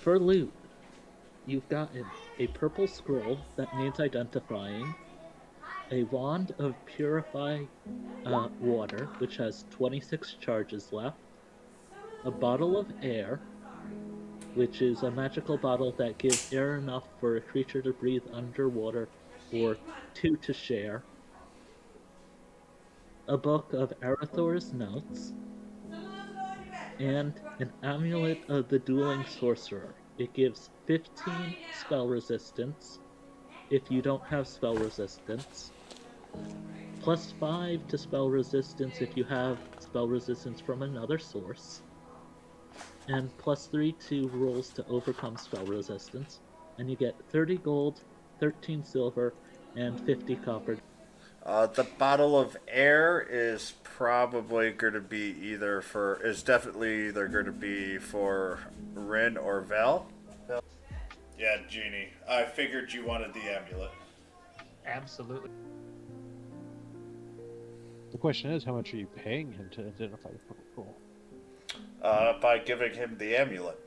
For loot, you've gotten a purple scroll that needs identifying, a wand of purify water, which has 26 charges left, a bottle of air, which is a magical bottle that gives air enough for a creature to breathe underwater or two to share, a book of Arathor's notes, and an amulet of the dueling sorcerer. It gives 15 spell resistance if you don't have spell resistance, plus 5 to spell resistance if you have spell resistance from another source, and plus 3 to rolls to overcome spell resistance, and you get 30 gold, 13 silver, and 50 copper. The bottle of air is probably going to be is definitely either going to be for Rin or Vel. Yeah, Genie. I figured you wanted the amulet. Absolutely. The question is, how much are you paying him to identify the purple scroll? By giving him the amulet.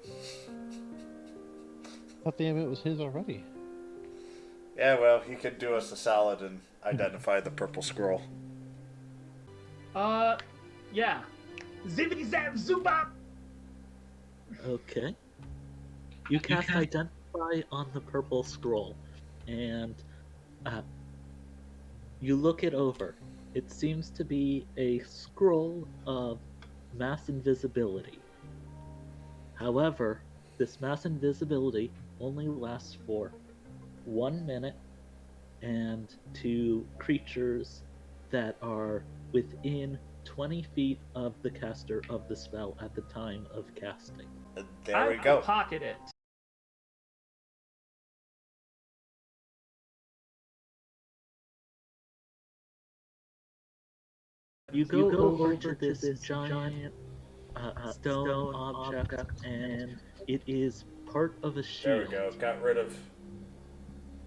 I thought the amulet was his already. Yeah, well, he could do us a solid and identify the purple scroll. Yeah. Zippity zap zoop-up! Okay. You cast Identify on the purple scroll, and you look it over. It seems to be a scroll of mass invisibility. However, this mass invisibility only lasts for 1 minute and to creatures that are within 20 feet of the caster of the spell at the time of casting. There we go. Pocket it. You go over to this giant stone object, and it is part of a shield. There we go. Got rid of...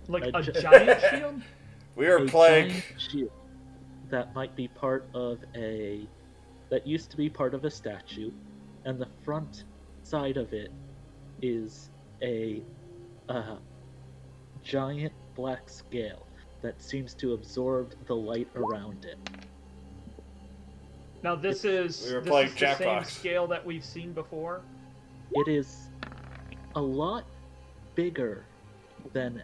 Like a giant shield? We were playing... Giant shield that might be part of a... that used to be part of a statue, and the front side of it is a giant black scale that seems to absorb the light around it. Now this is We were this playing is the same Jackbox. scale that we've seen before. It is a lot bigger than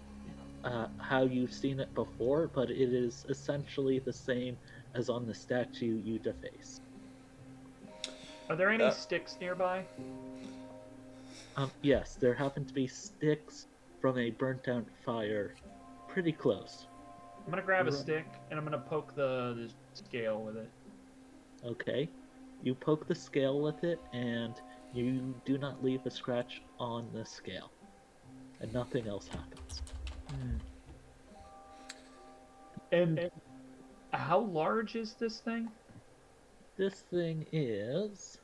how you've seen it before, but it is essentially the same as on the statue you defaced. Are there any sticks nearby? Yes, there happen to be sticks from a burnt out fire pretty close. I'm gonna grab a stick and I'm gonna poke the scale with it. Okay. You poke the scale with it, and you do not leave a scratch on the scale. And nothing else happens. And how large is this thing? This thing is...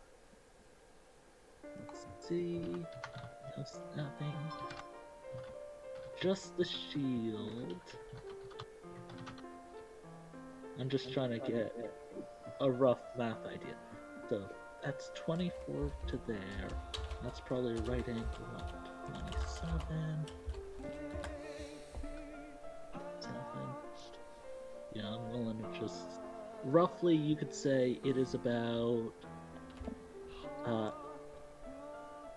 let's see... no snapping... just the shield... I'm just trying to get a rough math idea. So, that's 24 to there. That's probably right angle on 27... 7... Yeah, I'm willing to just... roughly, you could say it is about...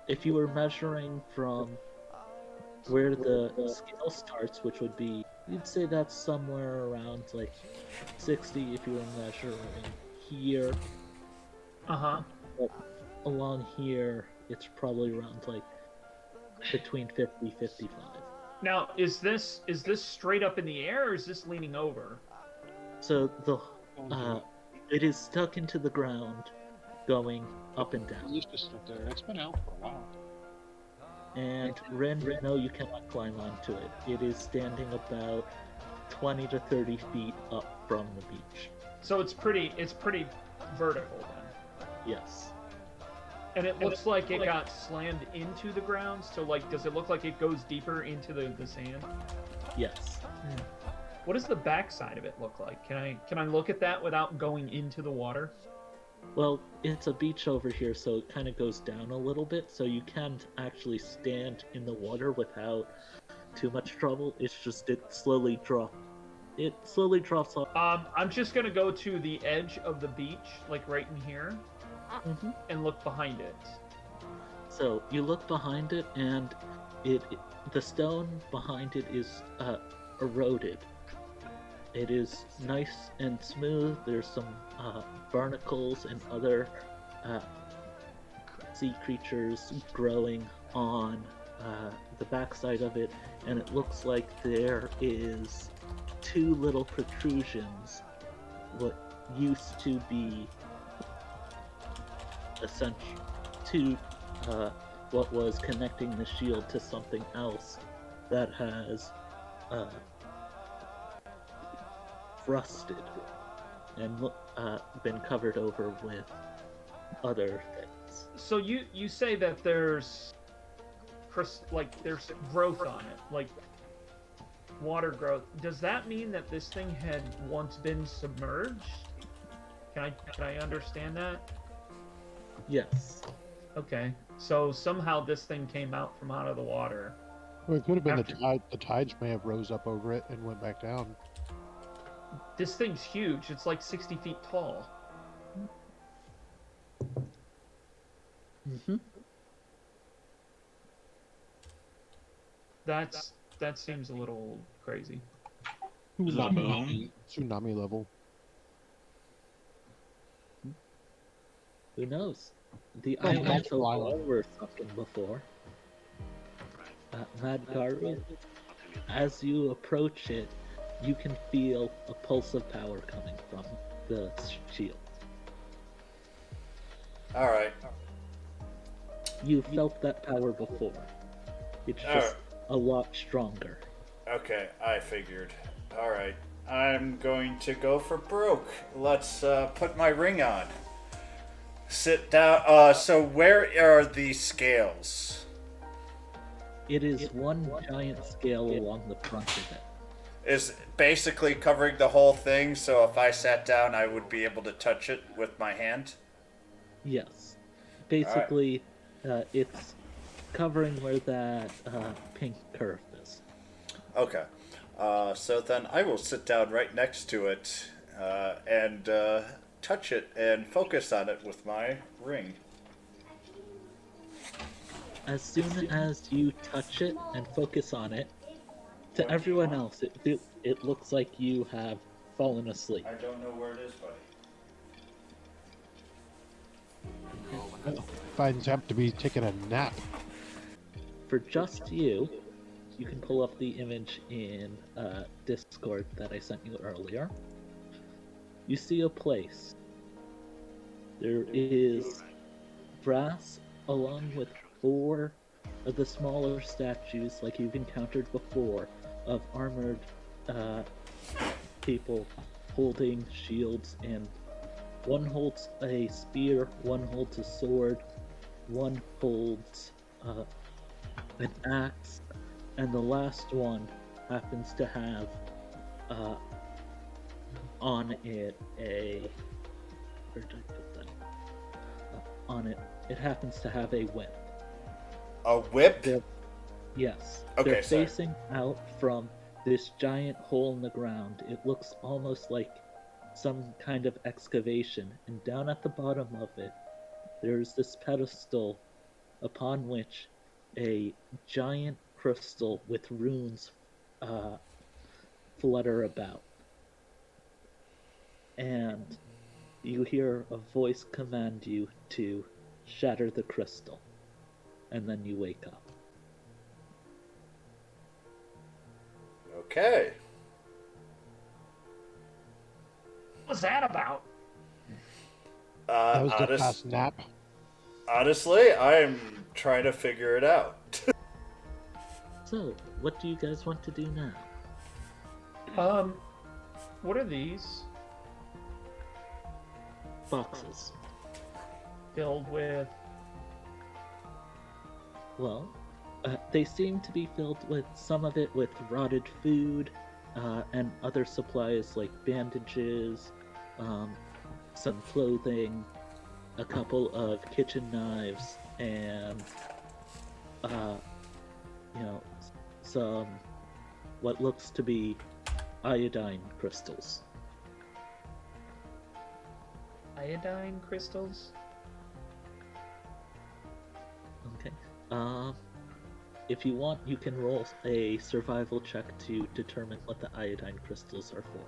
if you were measuring from where the scale starts, which would be... you'd say that's somewhere around, like, 60 if you were measuring here. Uh-huh. But along here, it's probably around, like, between 50, 55. Now, is this straight up in the air or is this leaning over? So the it is stuck into the ground, going up and It down. used to sit there. It's been out for a while. And Ren, no, you cannot climb onto it. It is standing about 20 to 30 feet up from the beach. So it's pretty vertical then. Yes. And it looks like it got slammed into the ground, so like does it look like it goes deeper into the sand? Yes. What does the back side of it look like? Can I look at that without going into the water? Well, it's a beach over here, so it kind of goes down a little bit, so you can actually stand in the water without too much trouble. It's just it slowly drops off. I'm just gonna go to the edge of the beach, like right in here, Mhm. and look behind it. So you look behind it, and the stone behind it is eroded. It is nice and smooth. There's some barnacles and other sea creatures growing on the backside of it, and it looks like there is two little protrusions, what used to be essential to what was connecting the shield to something else that has rusted and been covered over with other things. So you say that there's there's growth on it, like water growth. Does that mean that this thing had once been submerged? Can I understand that? Yes. Okay. So somehow this thing came out from out of the water. Well, it could have been After- the tide. The tides may have rose up over it and went back down. This thing's huge. It's like 60 feet tall. Mm-hmm. That seems a little crazy. Is it a bone? Tsunami level. Who knows? The Oh, islands that's of why. all were sunken before. Madgarou, as you approach it, you can feel a pulse of power coming from the shield. Alright. You felt that power before. It's just a lot stronger. Okay, I figured. Alright. I'm going to go for broke. Let's put my ring on. Sit down. So where are the scales? It is one giant scale along the front of it. Is basically covering the whole thing, so if I sat down, I would be able to touch it with my hand? Yes. Basically, it's covering where that pink curve is. Okay. So then I will sit down right next to it and touch it and focus on it with my ring. As soon as you touch it and focus on it, to everyone else, it looks like you have fallen asleep. I don't know where it is, buddy. Finds out to be taking a nap. For just you, you can pull up the image in Discord that I sent you earlier. You see a place. There is brass along with 4 of the smaller statues, like you've encountered before, of armored people holding shields, and one holds a spear, one holds a sword, one holds an axe, and the last one happens to have on it a... Where did I put that? On it, it happens to have a whip. A whip? Yes. Okay, They're sorry. facing out from this giant hole in the ground. It looks almost like some kind of excavation, and down at the bottom of it, there's this pedestal upon which a giant crystal with runes flutter about. And you hear a voice command you to shatter the crystal, and then you wake up. Okay. What's that about? That was the past nap. Honestly, I'm trying to figure it out. So, what do you guys want to do now? What are these? Boxes. Filled with... Well, they seem to be filled with some of it with rotted food and other supplies like bandages, some clothing, a couple of kitchen knives, and you know, some what looks to be iodine crystals. Iodine crystals? Okay. If you want, you can roll a survival check to determine what the iodine crystals are for.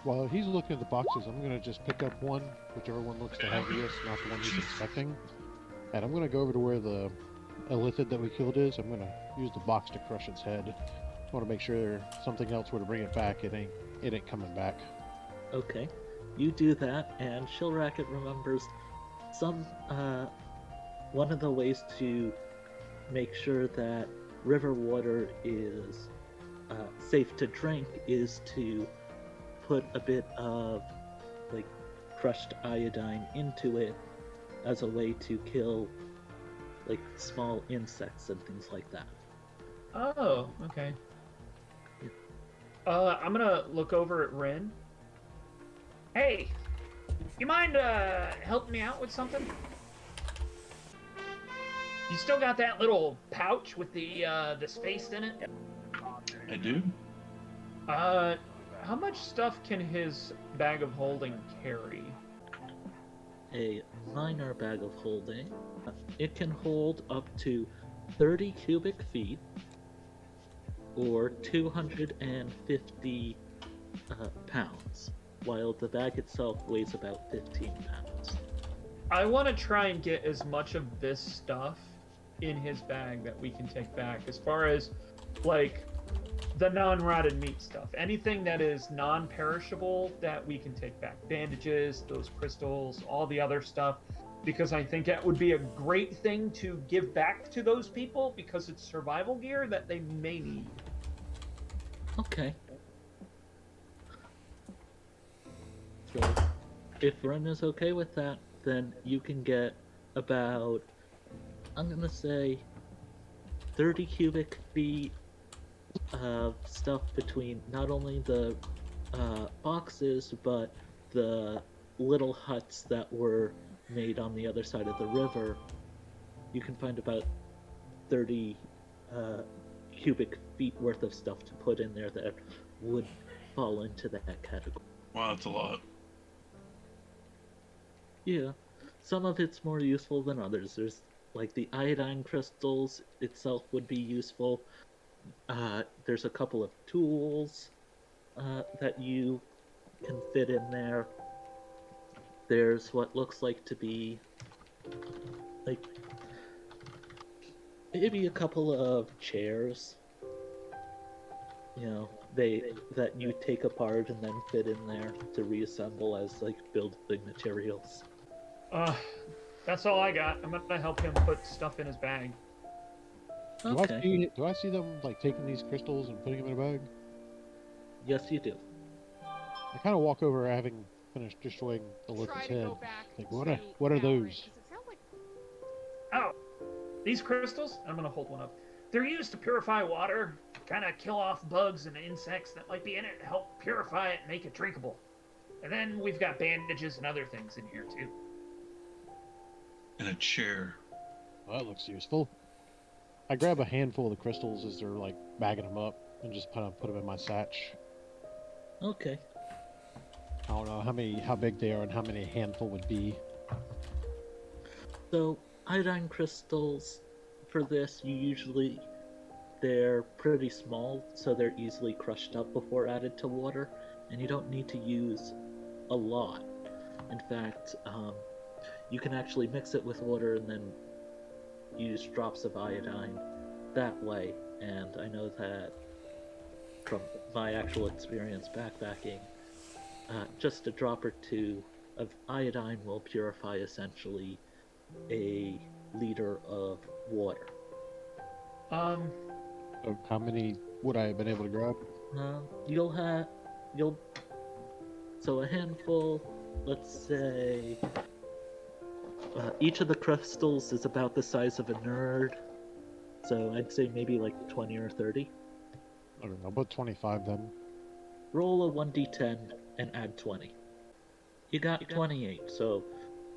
While he's looking at the boxes, I'm gonna just pick up one, whichever one looks the heaviest, not the one he's expecting. And I'm gonna go over to where the elithid that we killed is. I'm gonna use the box to crush its head. I want to make sure something else were to bring it back. It ain't coming back. Okay. You do that, and Shillracket remembers some one of the ways to make sure that river water is safe to drink is to put a bit of like crushed iodine into it as a way to kill like small insects and things like that. Oh, okay. I'm gonna look over at Rin. Hey, you mind helping me out with something? You still got that little pouch with the space in it? I do. How much stuff can his bag of holding carry? A minor bag of holding. It can hold up to 30 cubic feet or 250 pounds, while the bag itself weighs about 15 pounds. I want to try and get as much of this stuff in his bag that we can take back, as far as like the non-rotted meat stuff. Anything that is non-perishable that we can take back. Bandages, those crystals, all the other stuff. Because I think that would be a great thing to give back to those people, because it's survival gear that they may need. Okay. So, if Ren is okay with that, then you can get about, I'm gonna say, 30 cubic feet of stuff between not only the boxes, but the little huts that were made on the other side of the river. You can find about 30 cubic feet worth of stuff to put in there that would fall into that category. Wow, that's a lot. Yeah, some of it's more useful than others. There's like the iodine crystals itself would be useful. There's a couple of tools that you can fit in there. There's what looks like to be like maybe a couple of chairs. You know, that you take apart and then fit in there to reassemble as like building materials. That's all I got. I'm gonna help him put stuff in his bag. Okay. Do I see them like taking these crystals and putting them in a bag? Yes, you do. I kind of walk over having finished destroying the lizard's head. Like, what are those? Oh, these crystals? I'm gonna hold one up. They're used to purify water, kind of kill off bugs and insects that might be in it, help purify it and make it drinkable. And then we've got bandages and other things in here too. And a chair. Well, that looks useful. I grab a handful of the crystals as they're like bagging them up and just kind of put them in my satch. Okay. I don't know how big they are and how many a handful would be. So, iodine crystals, for this, they're pretty small, so they're easily crushed up before added to water, and you don't need to use a lot. In fact, you can actually mix it with water and then use drops of iodine that way, and I know that from my actual experience backpacking, just a drop or two of iodine will purify essentially a liter of water. So how many would I have been able to grab? So a handful, let's say, each of the crystals is about the size of a nerd, so I'd say maybe like 20 or 30. I don't know, about 25 then. roll a 1d10 and add 20. You got 28, so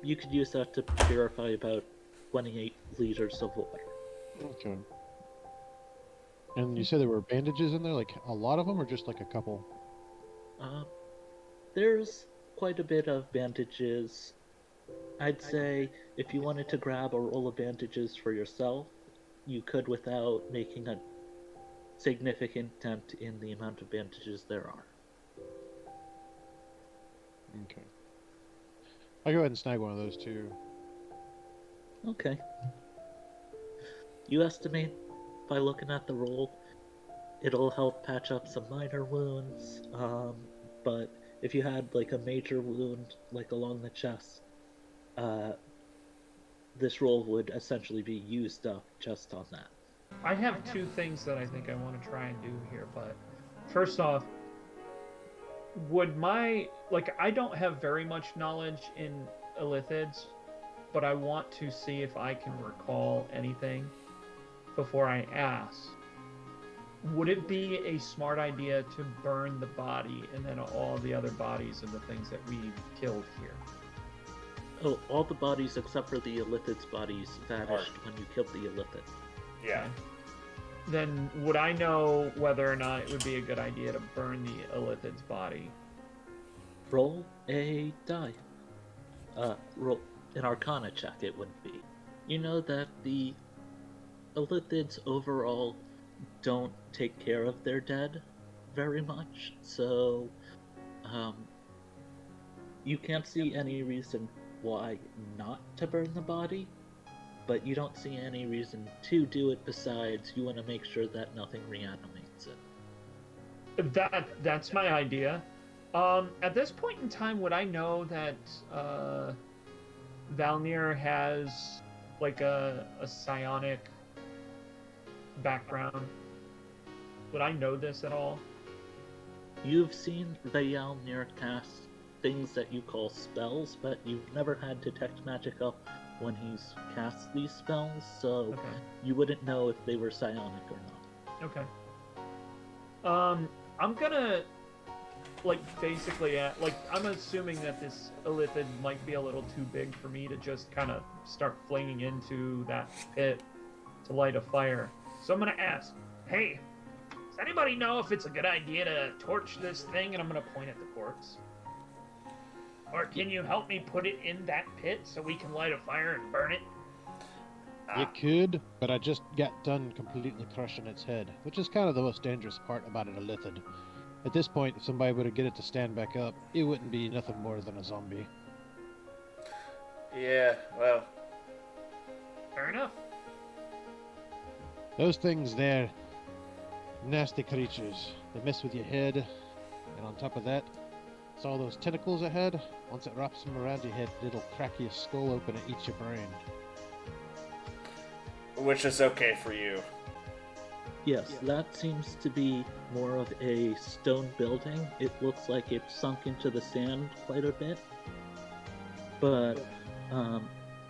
you could use that to purify about 28 liters of water. Okay. And you said there were bandages in there, like a lot of them, or just like a couple? There's quite a bit of bandages. I'd say if you wanted to grab a roll of bandages for yourself, you could without making a significant dent in the amount of bandages there are. Okay. I'll go ahead and snag one of those too. Okay. You estimate by looking at the roll, it'll help patch up some minor wounds, but if you had like a major wound, like along the chest, this roll would essentially be used up just on that. I have two things that I think I want to try and do here, but first off, would my, like, I don't have very much knowledge in illithids, but I want to see if I can recall anything before I ask. Would it be a smart idea to burn the body and then all the other bodies of the things that we killed here? Oh, all the bodies except for the illithid's bodies vanished when you killed the illithid. Yeah. Okay. Then would I know whether or not it would be a good idea to burn the illithid's body? Roll a die. Roll an Arcana check, it would be. You know that the illithids overall don't take care of their dead very much, so you can't see any reason why not to burn the body, but you don't see any reason to do it besides you want to make sure that nothing reanimates it. That's my idea. At this point in time, would I know that Valnir has like a psionic background? Would I know this at all? You've seen Valnir cast things that you call spells, but you've never had Detect Magicka when he's cast these spells, so Okay. you wouldn't know if they were psionic or not. Okay. I'm gonna, like, basically, I'm assuming that this illithid might be a little too big for me to just kind of start flinging into that pit to light a fire. So I'm gonna ask, hey, does anybody know if it's a good idea to torch this thing? And I'm gonna point at the corpse. Or can you help me put it in that pit so we can light a fire and burn it? You could, but I just got done completely crushing its head, which is kind of the most dangerous part about an illithid. At this point, if somebody were to get it to stand back up, it wouldn't be nothing more than a zombie. Yeah, well, Fair enough. Those things, they're nasty creatures. They mess with your head, and on top of that, it's all those tentacles it had. Once it wraps them around your head, it'll crack your skull open and eat your brain. which is okay for you. Yes, that seems to be more of a stone building. It looks like it's sunk into the sand quite a bit, but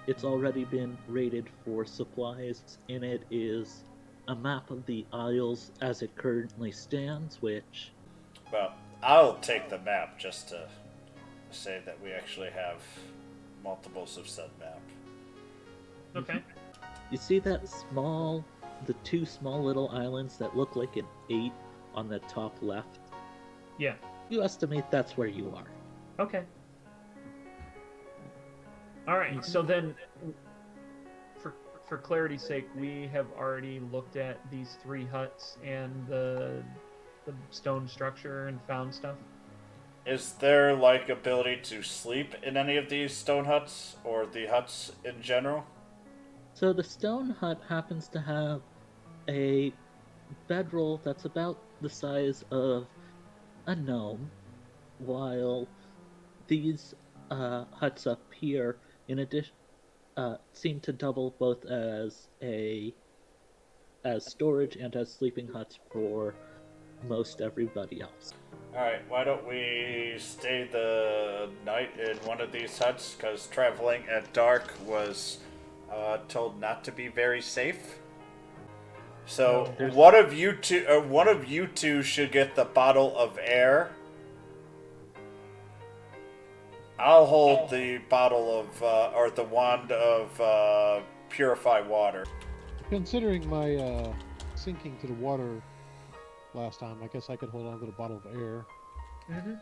it's already been rated for supplies. In it is a map of the Isles as it currently stands, which Well, I'll take the map just to say that we actually have multiples of said map. Okay. you see the two small little islands that look like an 8 on the top left. Yeah. You estimate that's where you are. Okay. All right. So then, for clarity's sake, we have already looked at these 3 huts and the stone structure and found stuff. Is there, like, ability to sleep in any of these stone huts, or the huts in general? So the stone hut happens to have a bedroll that's about the size of a gnome, while these huts up here, in addition, seem to double both as storage and as sleeping huts for most everybody else. Alright, why don't we stay the night in one of these huts, because traveling at dark was told not to be very safe. So No. one of you two should get the bottle of air. I'll hold the bottle of, or the wand of purify water. Considering my sinking to the water last time, I guess I could hold on to the bottle of air. Mm-hmm.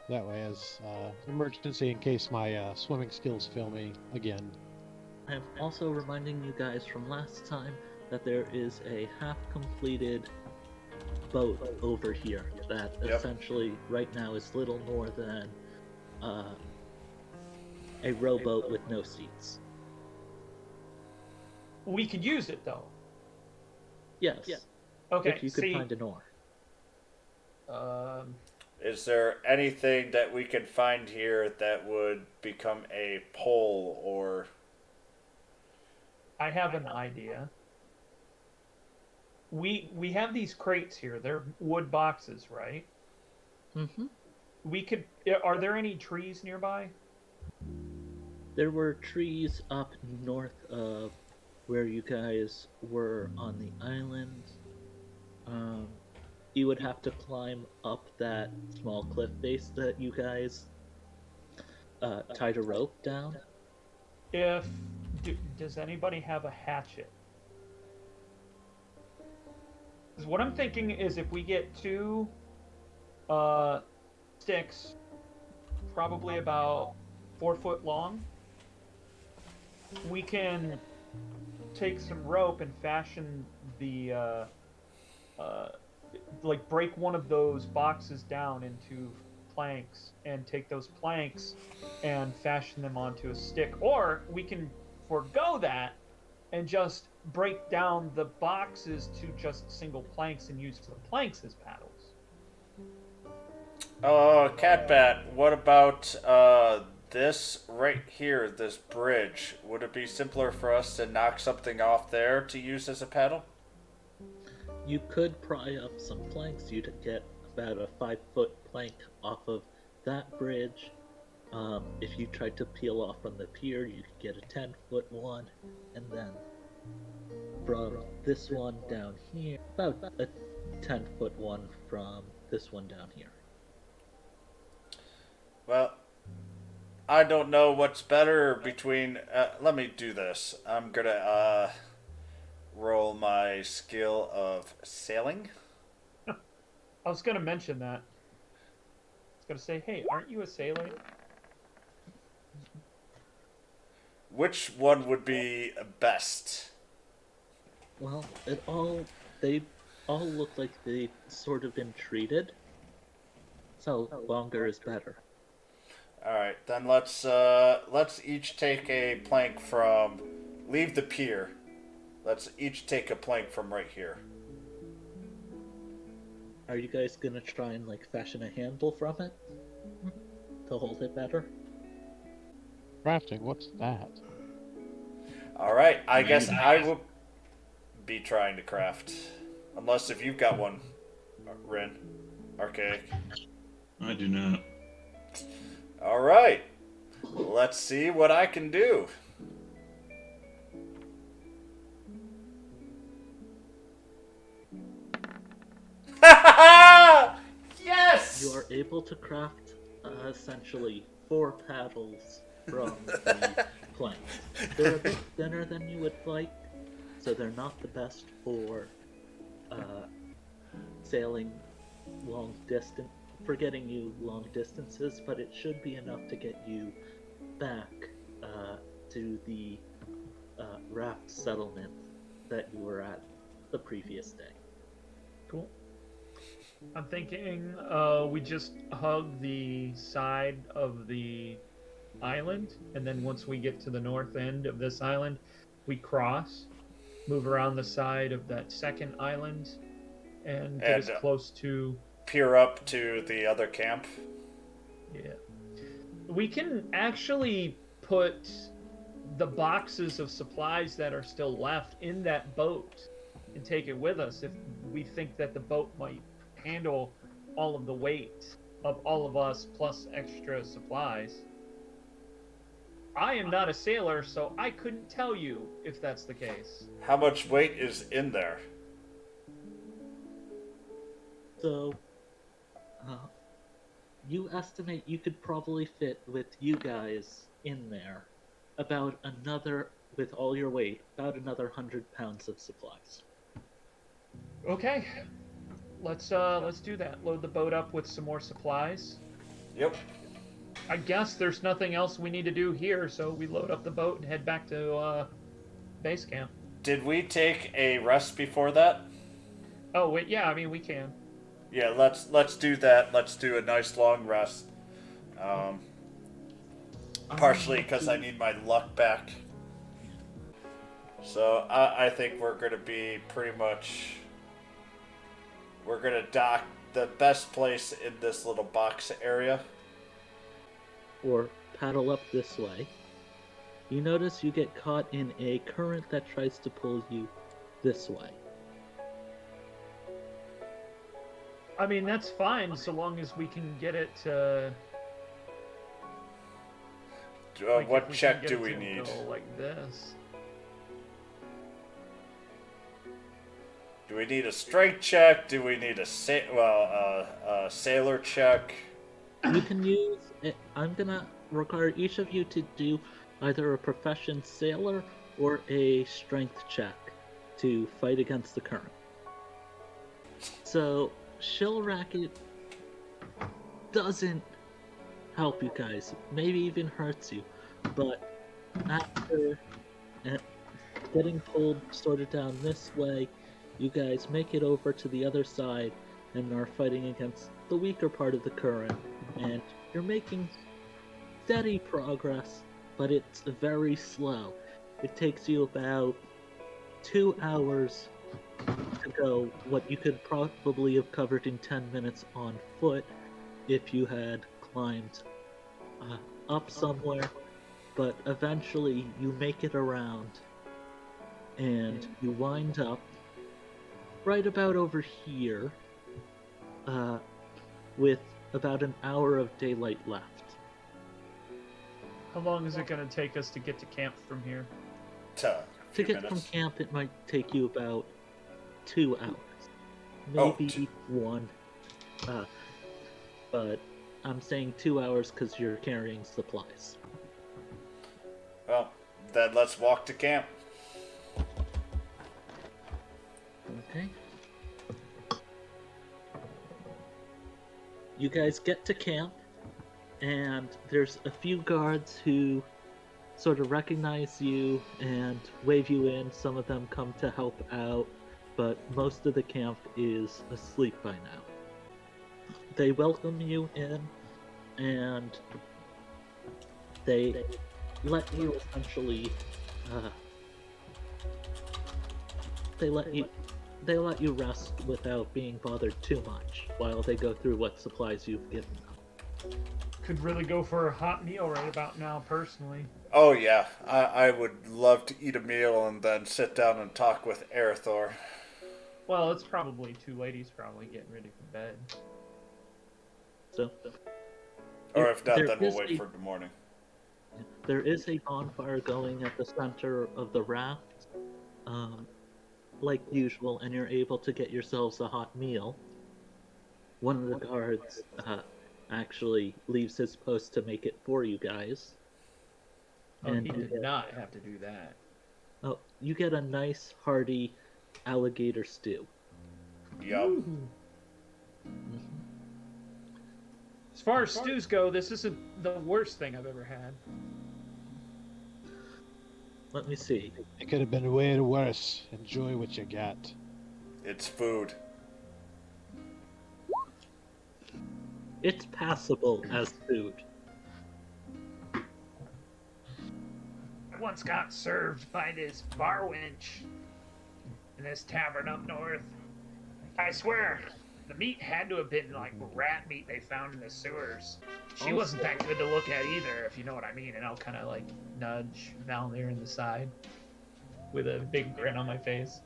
That way, as emergency in case my swimming skills fail me again. I'm also reminding you guys from last time that there is a half-completed boat over here that essentially right now is little more than a rowboat with no seats. We could use it though. Yes. Okay. If you could find an oar. Is there anything that we could find here that would become a pole or... I have an idea. We have these crates here. They're wood boxes, right? Mm-hmm. We could. Are there any trees nearby? There were trees up north of where you guys were on the island. You would have to climb up that small cliff face that you guys tied a rope down. Does anybody have a hatchet? 'Cause what I'm thinking is if we get 2 sticks, probably about 4 foot long, we can take some rope and fashion the like break one of those boxes down into planks and take those planks and fashion them onto a stick, or we can forego that and just break down the boxes to just single planks and use the planks as paddles. Oh, Catbat, what about this right here, this bridge? Would it be simpler for us to knock something off there to use as a paddle? You could pry up some planks. You'd get about a 5-foot plank off of that bridge. If you tried to peel off from the pier, you could get a 10-foot one, and then from this one down here, about a 10-foot one from this one down here. Well, I don't know what's better between... let me do this. I'm gonna roll my skill of sailing. I was gonna mention that. I was gonna say, hey, aren't you a sailor? Which one would be best? Well, they all look like they've sort of been treated. So longer is better. Alright, then let's each take a plank from... Leave the pier. Let's each take a plank from right here. Are you guys gonna try and fashion a handle from it to hold it better? Crafting, what's that? Alright, I guess I will be trying to craft. Unless if you've got one, Rin. Archaic. I do not. Alright. Let's see what I can do. Yes! You are able to craft essentially 4 paddles from the planks. They're a bit thinner than you would like, so they're not the best for sailing long distance, for getting you long distances, but it should be enough to get you back to the raft settlement that you were at the previous day. Cool. I'm thinking we just hug the side of the island, and then once we get to the north end of this island, we cross, move around the side of that second island, and get as close to... Peer up to the other camp. Yeah. We can actually put the boxes of supplies that are still left in that boat and take it with us if we think that the boat might handle all of the weight of all of us plus extra supplies. I am not a sailor, so I couldn't tell you if that's the case. How much weight is in there? So, uh, you estimate you could probably fit with you guys in there about another, with all your weight, about another 100 pounds of supplies. Okay, let's do that. Load the boat up with some more supplies. Yep. I guess there's nothing else we need to do here, so we load up the boat and head back to base camp. Did we take a rest before that? Oh wait, yeah, I mean we can. Yeah, let's do that. Let's do a nice long rest. Partially because I need my luck back. So I think we're gonna be pretty much. We're gonna dock the best place in this little box area. Or paddle up this way. You notice you get caught in a current that tries to pull you this way. I mean that's fine so long as we can get it to. Like, What if we check can do get we it to need? go like this. Do we need a strength check? Do we need a sailor check? You can use it. I'm gonna require each of you to do either a profession sailor or a strength check to fight against the current. So, Shill Racket doesn't help you guys, maybe even hurts you, but after getting pulled sort of down this way, you guys make it over to the other side and are fighting against the weaker part of the current, and you're making steady progress, but it's very slow. It takes you about 2 hours to go what you could probably have covered in 10 minutes on foot if you had climbed up somewhere, but eventually you make it around and you wind up right about over here with about an hour of daylight left. How long is it going to take us to get to camp from here? To get from camp, it might take you about 2 hours, maybe one. But I'm saying 2 hours because you're carrying supplies. Well, then let's walk to camp. Okay. You guys get to camp, and there's a few guards who sort of recognize you and wave you in. Some of them come to help out, but most of the camp is asleep by now. They welcome you in, and they let you essentially they let you rest without being bothered too much while they go through what supplies you've given them. Could really go for a hot meal right about now, personally. Oh yeah, I would love to eat a meal and then sit down and talk with Arathor. Well, it's probably too late. He's probably getting ready for bed. So, Or if not, there then we'll is wait for the morning. There is a bonfire going at the center of the raft, like usual, and you're able to get yourselves a hot meal. One of the guards actually leaves his post to make it for you guys. Oh, and he did not have to do that. Oh, you get a nice hearty alligator stew. Yum. Mhm. As far as stews go, this isn't the worst thing I've ever had. Let me see. It could have been way worse. Enjoy what you got. It's food. It's passable as food. I once got served by this bar wench in this tavern up north. I swear, the meat had to have been like rat meat they found in the sewers. She wasn't that good to look at either, if you know what I mean. And I'll kind of like nudge down there in the side with a big grin on my face.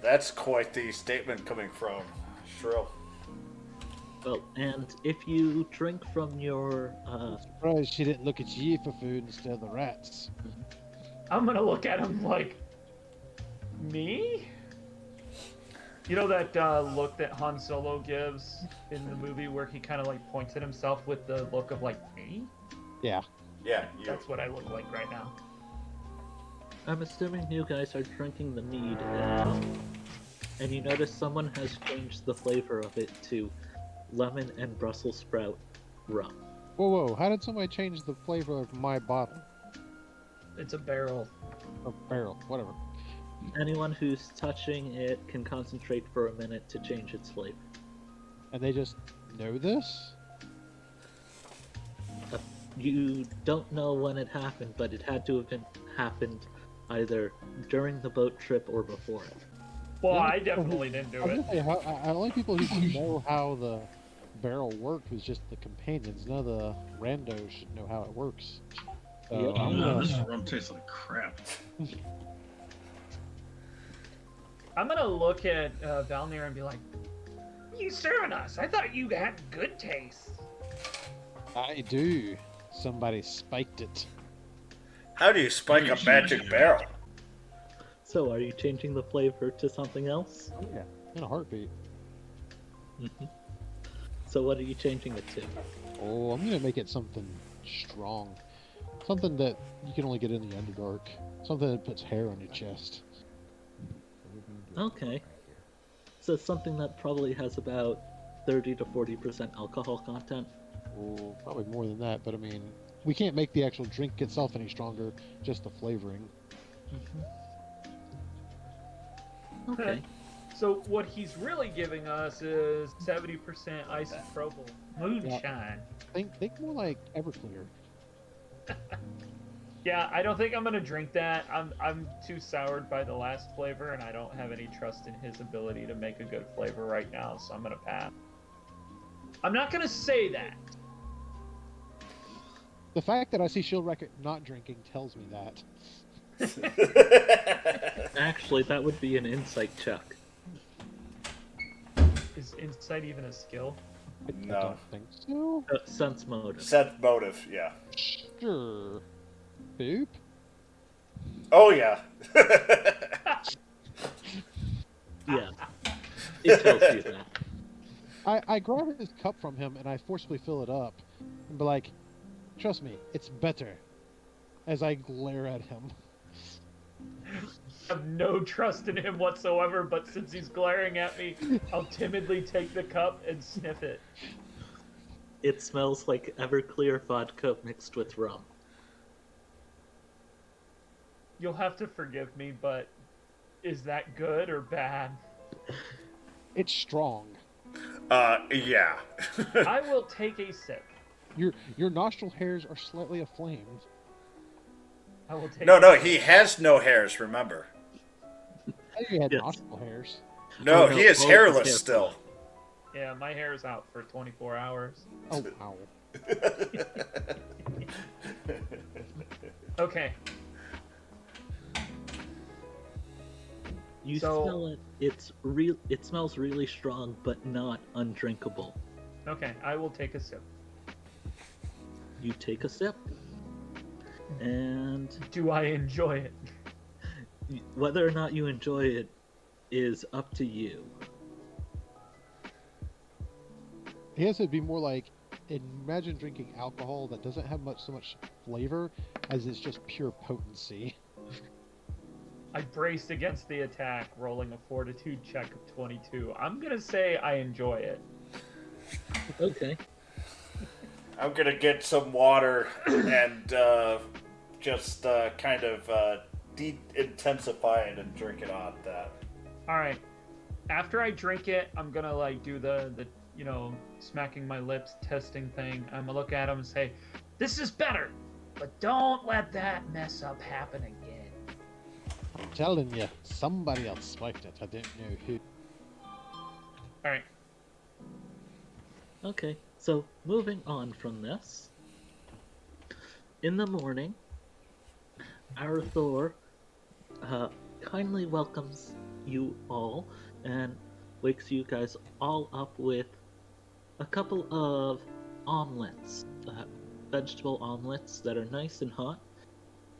That's quite the statement coming from Shrill. Well, and if you drink from your Surprised she didn't look at you for food instead of the rats. I'm gonna look at him like, me? You know that look that Han Solo gives in the movie where he kind of like points at himself with the look of like me? Yeah. Yeah, you. That's what I look like right now. I'm assuming you guys are drinking the mead, and you notice someone has changed the flavor of it to lemon and Brussels sprout rum. Whoa! How did somebody change the flavor of my bottle? It's a barrel. Or barrel, whatever. Anyone who's touching it can concentrate for a minute to change its flavor. And they just know this? You don't know when it happened, but it had to have happened either during the boat trip or before it. Well, I definitely didn't do it. I only people who know how the barrel worked was just the companions. None of the randos should know how it works. So Yep. I'm No, gonna- this rum tastes like crap. I'm gonna look at Valnir and be like, "You serving us? I thought you had good taste." I do. Somebody spiked it. How do you spike a magic barrel? So, are you changing the flavor to something else? Oh, yeah, in a heartbeat. So, what are you changing it to? Oh, I'm gonna make it something strong. Something that you can only get in the Underdark. Something that puts hair on your chest. Okay. So, something that probably has about 30 to 40% alcohol content. Oh, probably more than that, but I mean, we can't make the actual drink itself any stronger, just the flavoring. Okay. So what he's really giving us is 70% isopropyl moonshine. Think more like Everclear. Yeah, I don't think I'm gonna drink that. I'm too soured by the last flavor, and I don't have any trust in his ability to make a good flavor right now, so I'm gonna pass. I'm not gonna say that. The fact that I see Shieldwrecker not drinking tells me that. Actually, that would be an insight check. Is insight even a skill? I No. don't think so. Sense motive. Set motive, yeah. Sure. Boop. Oh, yeah. Yeah. It tells you that. I grab his cup from him and I forcibly fill it up and be like, trust me, it's better. As I glare at him. I have no trust in him whatsoever, but since he's glaring at me, I'll timidly take the cup and sniff it. It smells like Everclear vodka mixed with rum. You'll have to forgive me, but is that good or bad? It's strong. Yeah. I will take a sip. Your nostril hairs are slightly aflame. I will take. No, he has no hairs, remember. I think you had Yes. nostril hairs. No, Oh, no, he is all hairless hair still. Yeah, my hair is out for 24 hours. Oh, ow. Okay. You So- smell it. It smells really strong, but not undrinkable. Okay, I will take a sip. You take a sip, and Do I enjoy it? whether or not you enjoy it is up to you. I guess it'd be more like, imagine drinking alcohol that doesn't have so much flavor as it's just pure potency. I braced against the attack, rolling a fortitude check of 22. I'm gonna say I enjoy it. Okay. I'm gonna get some water and just kind of intensify it and drink it on that. All right. After I drink it, I'm gonna like do the smacking my lips, testing thing. I'm gonna look at him and say, "This is better, but don't let that mess up happen again." I'm telling you, somebody else spiked it. I didn't know who. All right. Okay. So moving on from this, in the morning, Arathor kindly welcomes you all and wakes you guys all up with a couple of omelets, vegetable omelets that are nice and hot,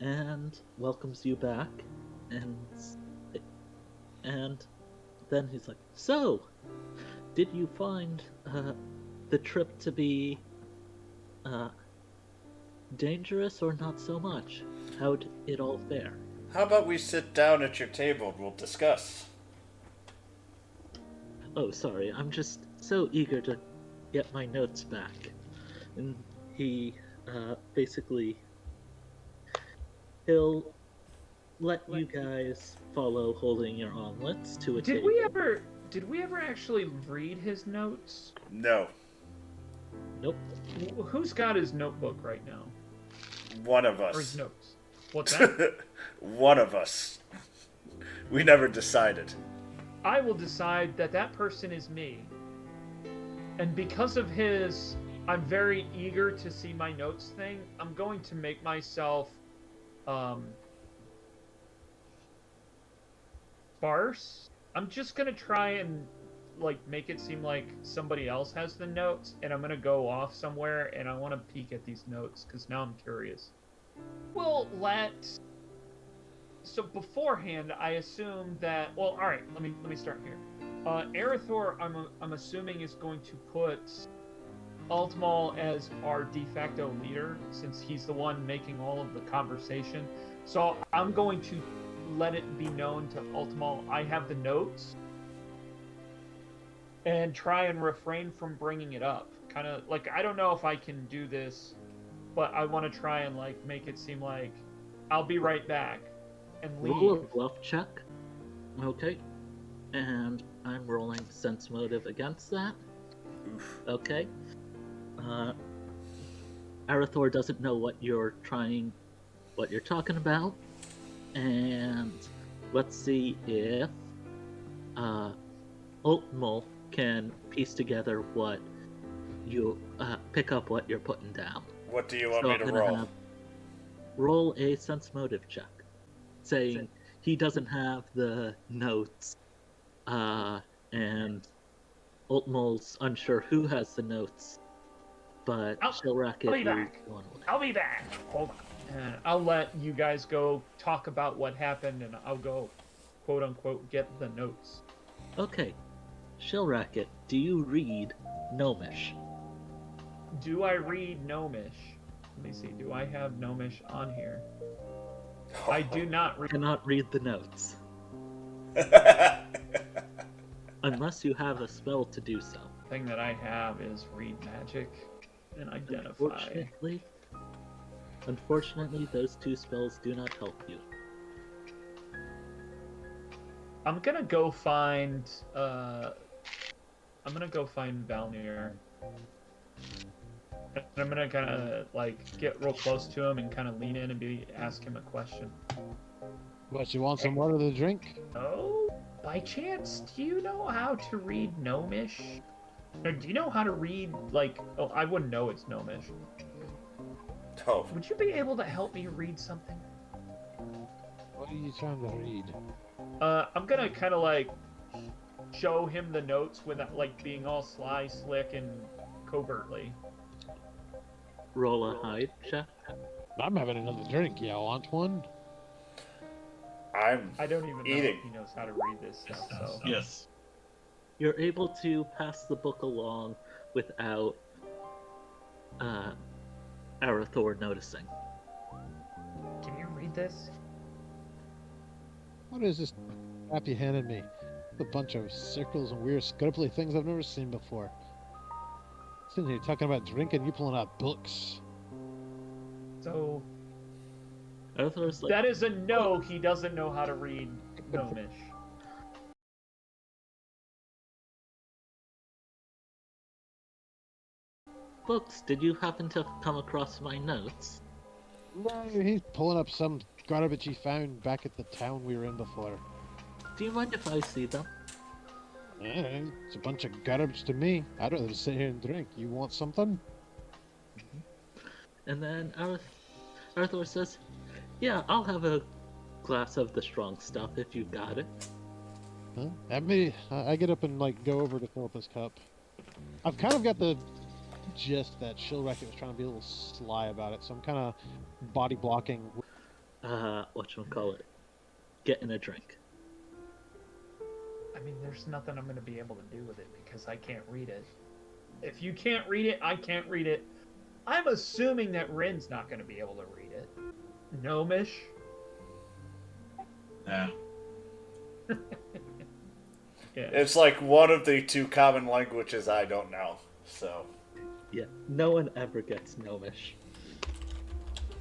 and welcomes you back and then he's like, "So, did you find the trip to be dangerous or not so much? How'd it all fare?" How about we sit down at your table and we'll discuss? "Oh, sorry, I'm just so eager to get my notes back." And he basically he'll let you guys follow holding your omelets to a Did table. we ever actually read his notes? No. Nope. Who's got his notebook right now? One of Or his us. notes? What's that? One of us. We never decided. I will decide that that person is me. And because of his "I'm very eager to see my notes" thing, I'm going to make myself sparse. I'm just gonna try and like make it seem like somebody else has the notes, and I'm gonna go off somewhere and I want to peek at these notes because now I'm curious. So beforehand, I assume that. Well, all right. Let me start here. Arathor, I'm assuming, is going to put Altmal as our de facto leader, since he's the one making all of the conversation. So I'm going to let it be known to Altmal I have the notes, and try and refrain from bringing it up. Kind of like, I don't know if I can do this, but I want to try and like make it seem like I'll be right back and leave. Roll a bluff check. Okay. And I'm rolling sense motive against that. Oof. Okay. Arathor doesn't know what you're talking about. And let's see if Ultmal can piece together what you pick up what you're putting down. What do you want So me I'm to gonna roll? have roll a sense motive check, saying he doesn't have the notes, and Ultmal's unsure who has the notes, but she'll rack it. I'll be back. I'll be back. Hold on. And I'll let you guys go talk about what happened, and I'll go, quote unquote, get the notes. Okay. She'll rack it. Do you read Gnomish? Do I read Gnomish? Let me see. Do I have Gnomish on here? I do not read. Cannot read the notes. Unless you have a spell to do so. The thing that I have is read magic and identify. Unfortunately, those two spells do not help you. I'm gonna go find Valnir. And I'm gonna kind of like get real close to him and kind of lean in and ask him a question. What, you want some water to drink? Oh, by chance, do you know how to read Gnomish? Or do you know how to read, like, oh, I wouldn't know it's Gnomish. Oh. Would you be able to help me read something? What are you trying to read? I'm gonna kind of like show him the notes without like being all sly, slick, and covertly. Roll a hide check. I'm having another drink. You want one? I don't even know eating. if he knows how to read this stuff. So Yes. You're able to pass the book along without Arathor noticing. can you read this? What is this crap you handed me? A bunch of circles and weird scribbly things I've never seen before. Sitting here talking about drinking, you pulling out books. So Arathor's like, that is a no. He doesn't know how to read Gnomish. "Books, did you happen to come across my notes?" No, he's pulling up some garbage he found back at the town we were in before. "Do you mind if I see them?" It's a bunch of garbage to me. I'd rather sit here and drink. You want something? And then Arathor says, "Yeah, I'll have a glass of the strong stuff if you've got it." Huh? I get up and like go over to fill up his cup. I've kind of got the gist that Shillracket was trying to be a little sly about it, so I'm kind of body blocking. Whatchamacallit, getting a drink. I mean, there's nothing I'm going to be able to do with it because I can't read it. If you can't read it, I can't read it. I'm assuming that Rin's not going to be able to read it. Gnomish? Yeah. Yeah. It's like one of the two common languages I don't know. So Yeah, no one ever gets Gnomish.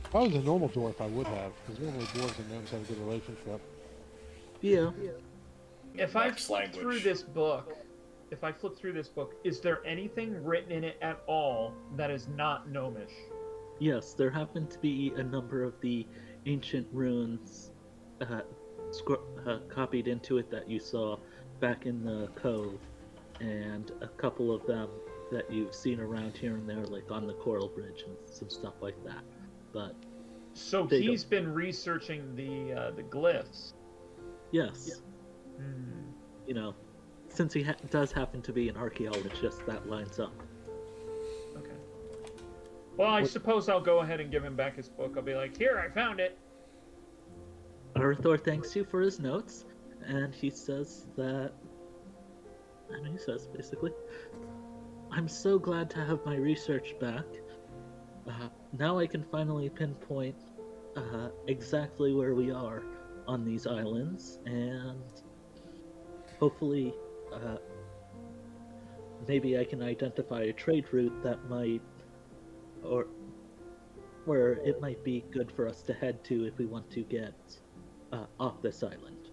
If I was a normal dwarf, I would have, because normally dwarves and gnomes have a good relationship. Yeah. If I Next flip through language. this book, is there anything written in it at all that is not Gnomish? Yes, there happen to be a number of the ancient runes copied into it that you saw back in the cove, and a couple of them that you've seen around here and there, like on the Coral Bridge and some stuff like that. But So They he's been researching the glyphs. yes, Hmm. you know, since he does happen to be an archaeologist, that lines up. Okay. Well, I suppose I'll go ahead and give him back his book. I'll be like, here, I found it. Arthur thanks you for his notes, and he says that, and he says basically, I'm so glad to have my research back. Now I can finally pinpoint exactly where we are on these islands, and hopefully, maybe I can identify a trade route that might, or where it might be good for us to head to if we want to get off this island.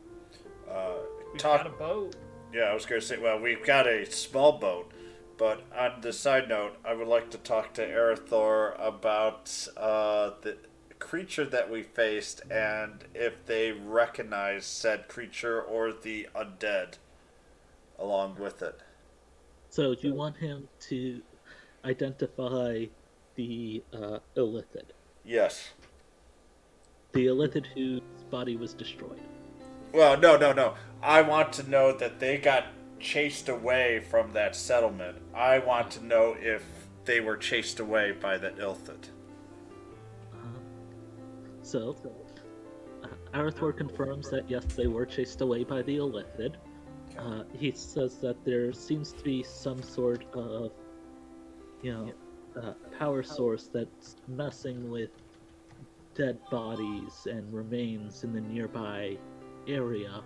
We've talk. got a boat. Yeah, I was going to say, well, we've got a small boat, but on the side note, I would like to talk to Arathor about the creature that we faced and if they recognize said creature or the undead along with it. So you want him to identify the illithid. Yes. The illithid whose body was destroyed. Well, no. I want to know that they got chased away from that settlement. I want to know if they were chased away by the illithid. So, Arathor confirms that yes, they were chased away by the illithid. He says that there seems to be some sort of, power source that's messing with dead bodies and remains in the nearby area.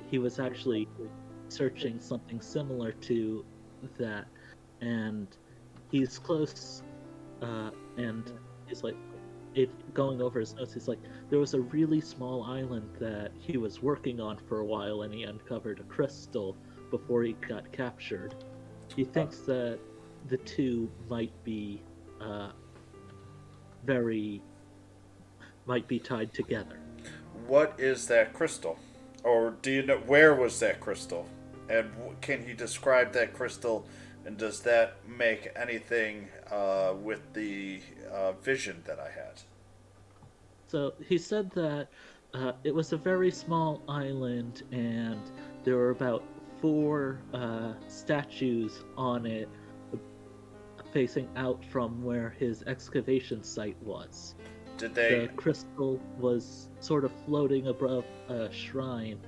He was actually searching something similar to that, and he's close, and he's like, going over his notes, he's like, there was a really small island that he was working on for a while, and he uncovered a crystal before he got captured. He thinks that the two might be tied together. What is that crystal? Or do you know where was that crystal? And can he describe that crystal? And does that make anything with the vision that I had? So he said that it was a very small island, and there were about 4 statues on it facing out from where his excavation site was. Did they? The crystal was sort of floating above a shrine,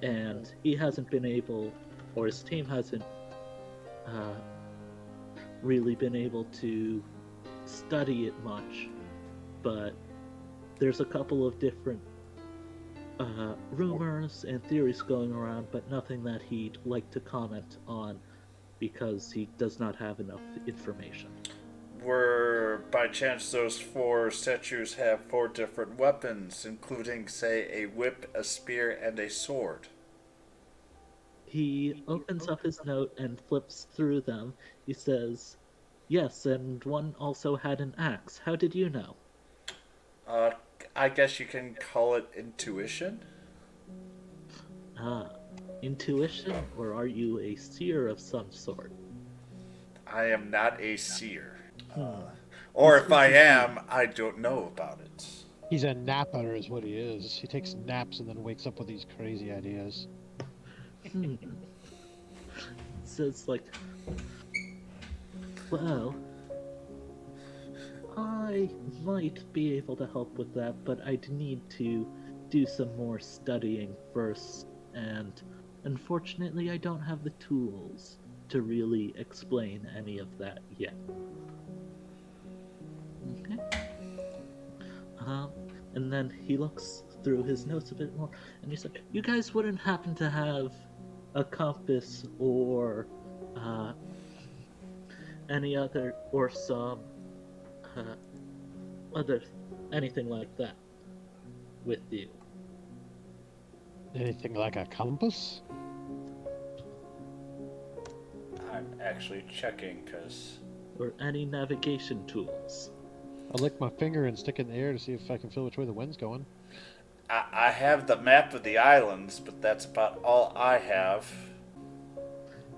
and he hasn't been able, or his team hasn't really been able to study it much, but there's a couple of different rumors and theories going around, but nothing that he'd like to comment on because he does not have enough information. Were by chance those 4 statues have 4 different weapons, including, say, a whip, a spear, and a sword? He opens up his note and flips through them. He says, yes, and one also had an axe. How did you know? I guess you can call it intuition? Intuition? Or are you a seer of some sort? I am not a seer. Or if I am, I don't know about it. He's a napper is what he is. He takes naps and then wakes up with these crazy ideas. So it's like, well, I might be able to help with that, but I'd need to do some more studying first, and unfortunately, I don't have the tools to really explain any of that yet. Okay. And then he looks through his notes a bit more, and he's like, "You guys wouldn't happen to have a compass or any other, or some uh, other, anything like that with you?" Anything like a compass? I'm actually checking because Or any navigation tools? I lick my finger and stick it in the air to see if I can feel which way the wind's going. I have the map of the islands, but that's about all I have.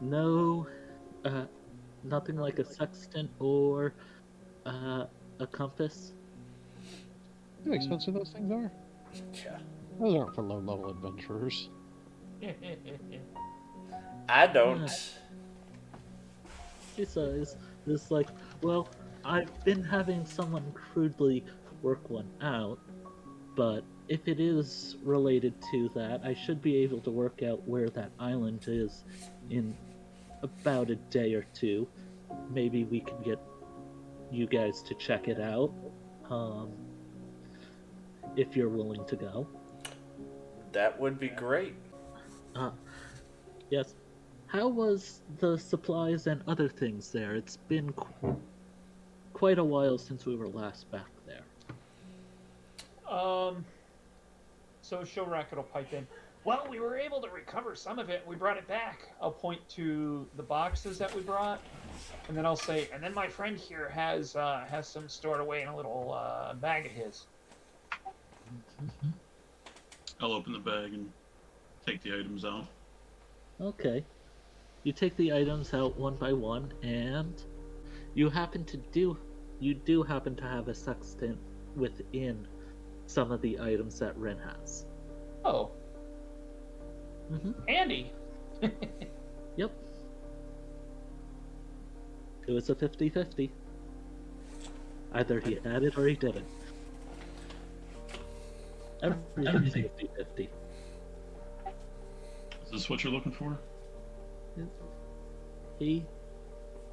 No, uh, nothing like a sextant or a compass? How expensive those things are? Yeah. Those aren't for low-level adventurers. I don't. He says, "It's like, well, I've been having someone crudely work one out, but if it is related to that, I should be able to work out where that island is in about a day or two. Maybe we can get you guys to check it out, if you're willing to go." That would be great. Uh, yes. How was the supplies and other things there? It's been quite a while since we were last back there. So Showracket will pipe in. Well, we were able to recover some of it. We brought it back. I'll point to the boxes that we brought, and then I'll say, and then my friend here has some stored away in a little bag of his. I'll open the bag and take the items out. Okay. You take the items out one by one, and you do happen to have a sextant within some of the items that Ren has. Oh. Handy. Yep. It was a 50-50. Either he had it or he didn't. Everything's 50-50. Is this what you're looking for? He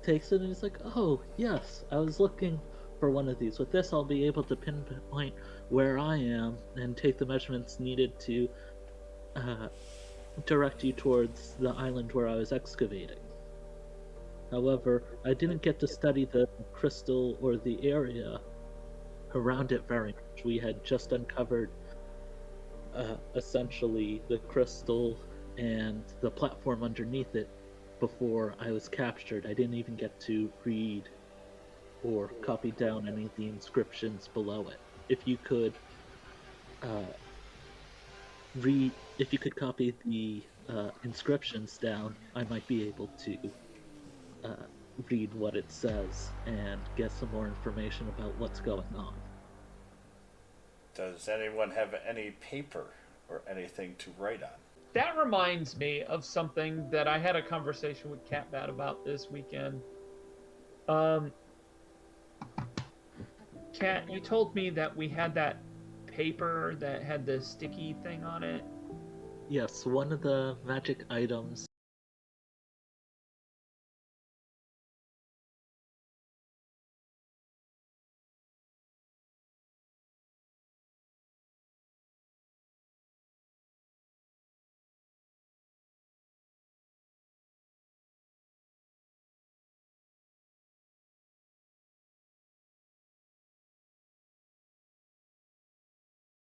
takes it and he's like, "Oh, yes, I was looking for one of these. With this, I'll be able to pinpoint where I am and take the measurements needed to direct you towards the island where I was excavating. However, I didn't get to study the crystal or the area around it very much. We had just uncovered essentially the crystal and the platform underneath it before I was captured. I didn't even get to read or copy down any of the inscriptions below it. If you could copy the inscriptions down, I might be able to read what it says and get some more information about what's going on." Does anyone have any paper or anything to write on? That reminds me of something that I had a conversation with Catbat about this weekend. Cat, you told me that we had that paper that had the sticky thing on it. Yes, one of the magic items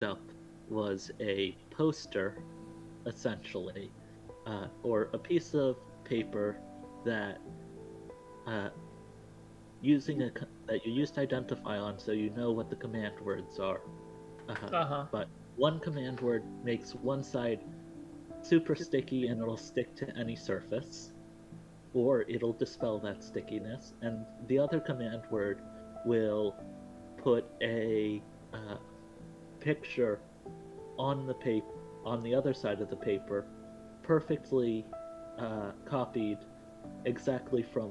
up was a poster, essentially, or a piece of paper that that you use to identify on, so you know what the command words are. But one command word makes one side super sticky and it'll stick to any surface, or it'll dispel that stickiness, and the other command word will put a picture on the other side of the paper, perfectly copied exactly from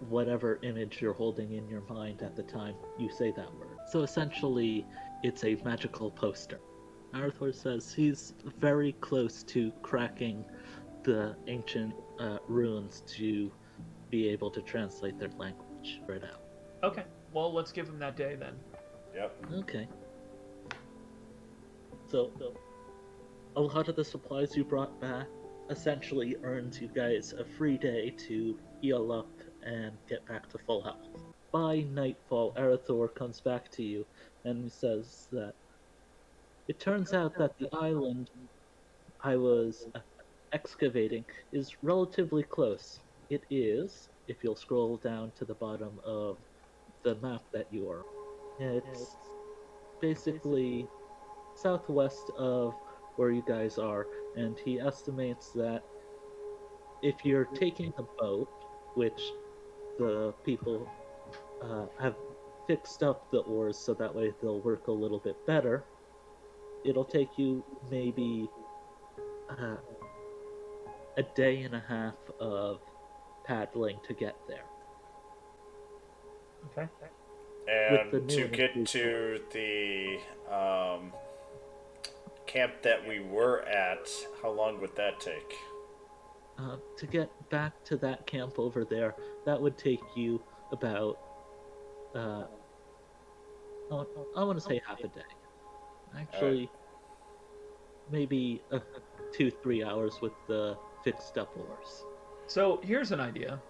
whatever image you're holding in your mind at the time you say that word. So essentially, it's a magical poster. Arthur says he's very close to cracking the ancient runes to be able to translate their language right out. Okay, well, let's give him that day then. Yep. Okay. So, a lot of the supplies you brought back essentially earns you guys a free day to heal up and get back to full health. By nightfall, Arathor comes back to you and says that it turns out that the island I was excavating is relatively close. It is, if you'll scroll down to the bottom of the map that you are on. It's basically southwest of where you guys are, and he estimates that if you're taking a boat, which the people have fixed up the oars so that way they'll work a little bit better, it'll take you maybe a day and a half of paddling to get there. Okay. And to get to the camp that we were at, how long would that take? To get back to that camp over there, that would take you about, I want to say half a day. Actually, maybe 2-3 hours with the fixed up oars. So here's an idea.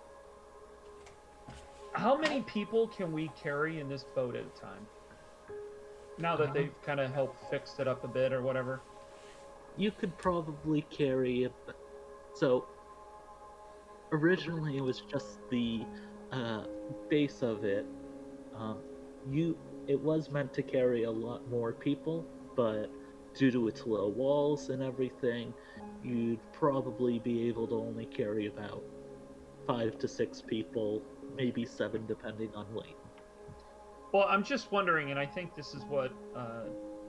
How many people can we carry in this boat at a time? Now that they've kind of helped fix it up a bit or whatever. You could probably carry. So originally it was just the base of it. It was meant to carry a lot more people, but due to its low walls and everything, you'd probably be able to only carry about 5 to 6 people, maybe 7 depending on weight. Well, I'm just wondering, and I think this is what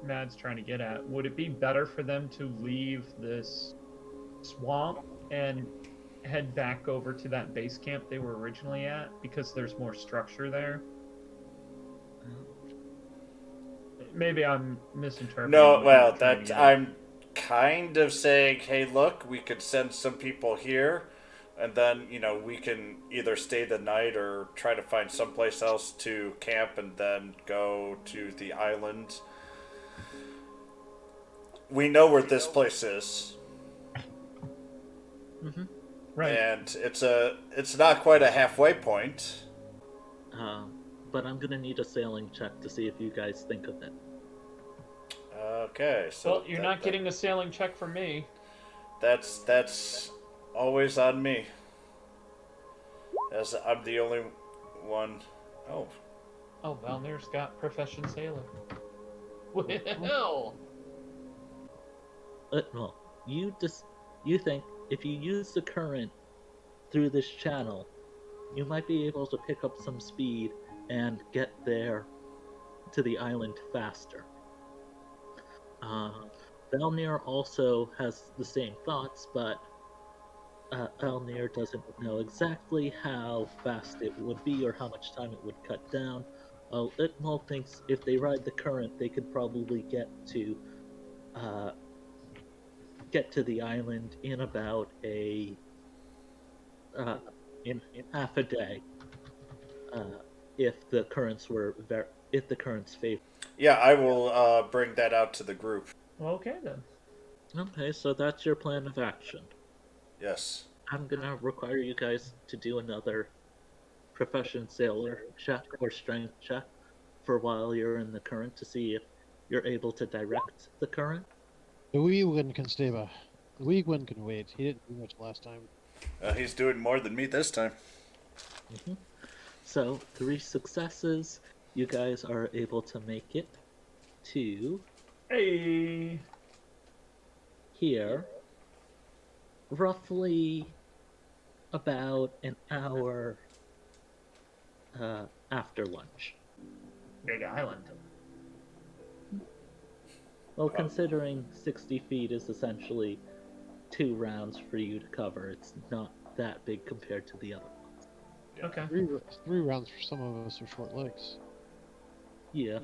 Mad's trying to get at. Would it be better for them to leave this swamp and head back over to that base camp they were originally at because there's more structure there? Maybe I'm misinterpreting. No, well, that I'm kind of saying, hey, look, we could send some people here, and then, we can either stay the night or try to find someplace else to camp and then go to the island. We know where this place is. Mm-hmm. Right. And it's not quite a halfway point. But I'm gonna need a sailing check to see if you guys think of it. Okay, so well, you're not getting a sailing check from me. That's always on me. As I'm the only one. Oh, Valnir's got profession sailor. Well, Well, you think if you use the current through this channel, you might be able to pick up some speed and get there to the island faster. Valnir also has the same thoughts, but Valnir doesn't know exactly how fast it would be or how much time it would cut down. Itmal thinks if they ride the current, they could probably get to the island in about in half a day, if the currents favor. yeah, I will bring that out to the group. okay then. Okay, so that's your plan of action. Yes. I'm gonna require you guys to do another profession sailor check or strength check for while you're in the current to see if you're able to direct the current. The wee one can stay by. The wee one can wait. He didn't do much last time. He's doing more than me this time. Mm-hmm. So 3 successes, you guys are able to make it to Hey. here roughly about an hour after lunch. Big island. Well, considering 60 feet is essentially 2 rounds for you to cover, it's not that big compared to the other ones. Yeah. Okay. Three rounds for some of us are short legs. Yeah.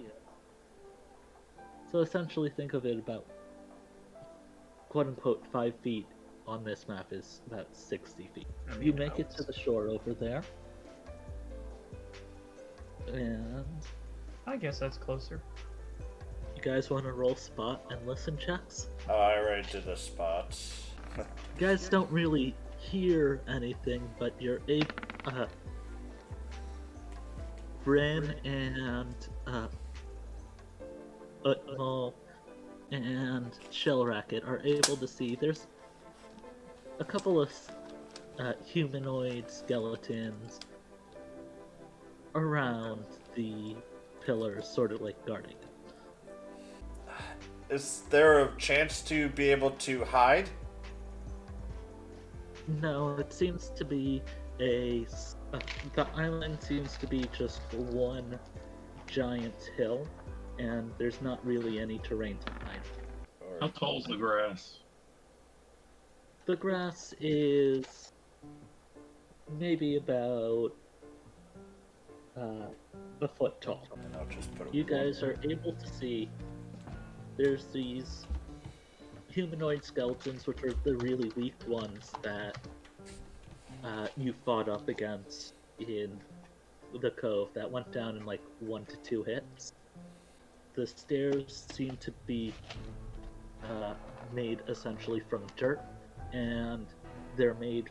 So essentially think of it about quote-unquote 5 feet on this map is about 60 feet. You make it to the shore over there. And I guess that's closer. you guys want to roll spot and listen checks? I already did the spots. You guys don't really hear anything, but you're able. Bryn and Utmal and Shellracket are able to see there's a couple of humanoid skeletons around the pillars, sort of like guarding. Is there a chance to be able to hide? No, it seems to be the island seems to be just one giant hill, and there's not really any terrain to hide. How tall is the grass? The grass is maybe about a foot tall. And I'll just put a You guys are able to see there's these humanoid skeletons, which are the really weak ones that you fought up against in the cove that went down in like 1 to 2 hits. The stairs seem to be made essentially from dirt, and they're made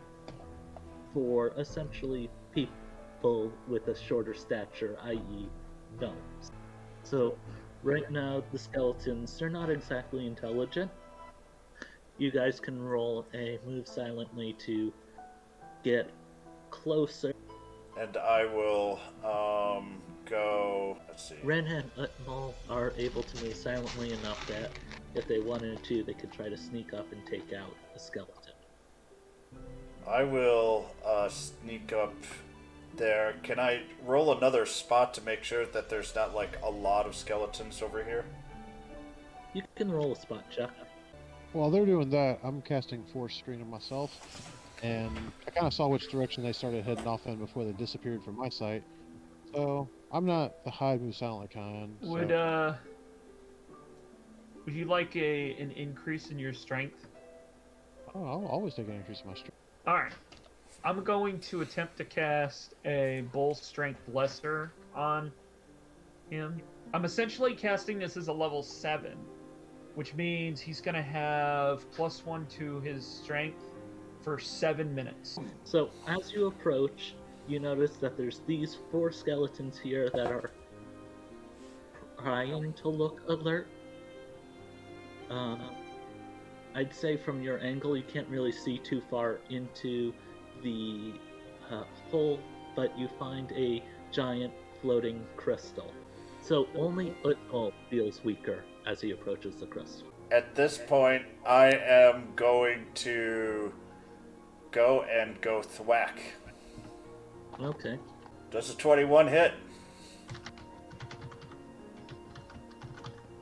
for essentially people with a shorter stature, i.e. gnomes. So right now the skeletons, they're not exactly intelligent. You guys can roll a move silently to get closer. And I will go. Let's see. Ren and Utmal are able to move silently enough that if they wanted to, they could try to sneak up and take out a skeleton. I will sneak up there. Can I roll another spot to make sure that there's not like a lot of skeletons over here? You can roll a spot check. While they're doing that, I'm casting Force Screen on myself, and I kind of saw which direction they started heading off in before they disappeared from my sight. So I'm not the hide move silently kind. So. Would you like an increase in your strength? Oh, I'll always take an increase in my strength. All right. I'm going to attempt to cast a Bull Strength Lesser on him. I'm essentially casting this as a level 7, which means he's going to have +1 to his strength for 7 minutes. So as you approach, you notice that there's these 4 skeletons here that are trying to look alert. I'd say from your angle you can't really see too far into the hole, but you find a giant floating crystal. So only Utmal feels weaker as he approaches the crystal. At this point, I am going to go thwack. Okay. Does a 21 hit?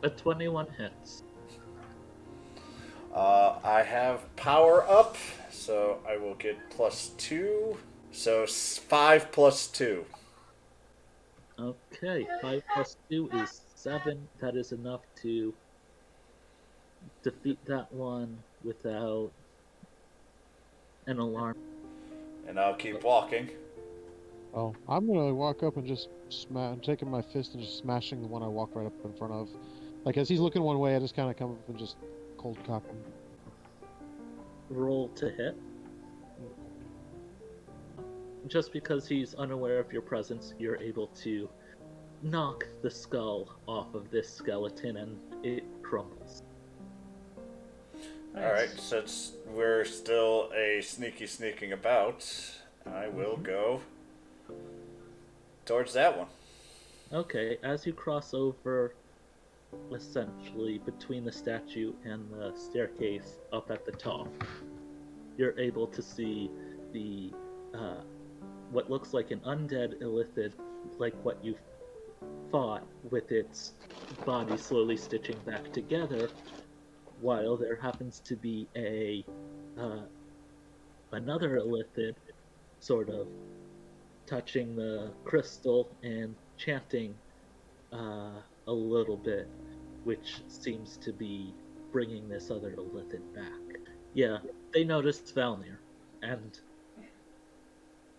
A 21 hits. I have power up, so I will get +2. So 5 + 2. Okay, 5 plus 2 is 7. That is enough to defeat that one without an alarm. And I'll keep walking. Oh, I'm gonna walk up and just taking my fist and just smashing the one I walk right up in front of. Like as he's looking one way, I just kind of come up and just cold cock him. Roll to hit. Just because he's unaware of your presence, you're able to knock the skull off of this skeleton and it crumbles. Nice. Alright, since we're still a sneaking about, I will go towards that one. Okay, as you cross over, essentially between the statue and the staircase up at the top, you're able to see the what looks like an undead illithid, like what you fought, with its body slowly stitching back together, while there happens to be another illithid sort of touching the crystal and chanting a little bit which seems to be bringing this other Illithid back. Yeah, they noticed Valnir, and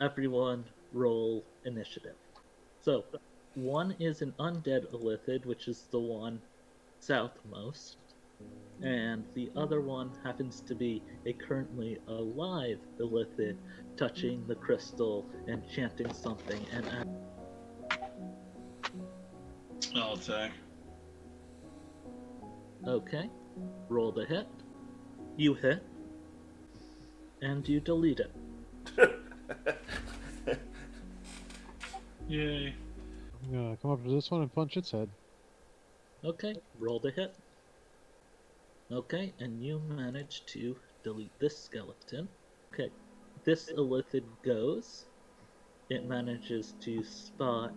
everyone roll initiative. So, one is an undead Illithid, which is the one southmost, and the other one happens to be a currently alive Illithid touching the crystal and chanting something and I'll attack. okay, roll the hit. You hit, and you delete it. Yay. I'm gonna come up to this one and punch its head. Okay, roll the hit. Okay, and you manage to delete this skeleton. Okay, this Illithid goes. It manages to spot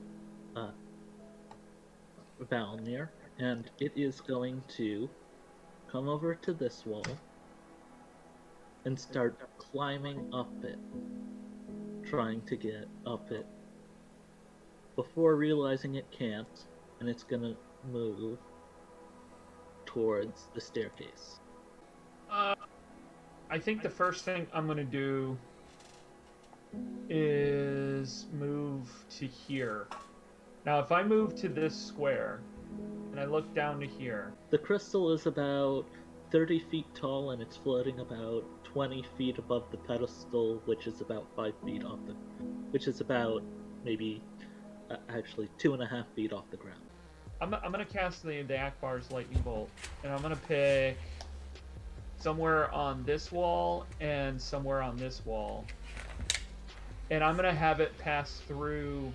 Valnir, and it is going to come over to this wall and start climbing up it, trying to get up it before realizing it can't, and it's gonna move towards the staircase. I think the first thing I'm gonna do is move to here. Now, if I move to this square and I look down to here, The crystal is about 30 feet tall and it's floating about 20 feet above the pedestal, which is about 5 feet off the... which is about maybe actually 2.5 feet off the ground. I'm gonna cast the Akbar's lightning bolt, and I'm gonna pick somewhere on this wall and somewhere on this wall, and I'm gonna have it pass through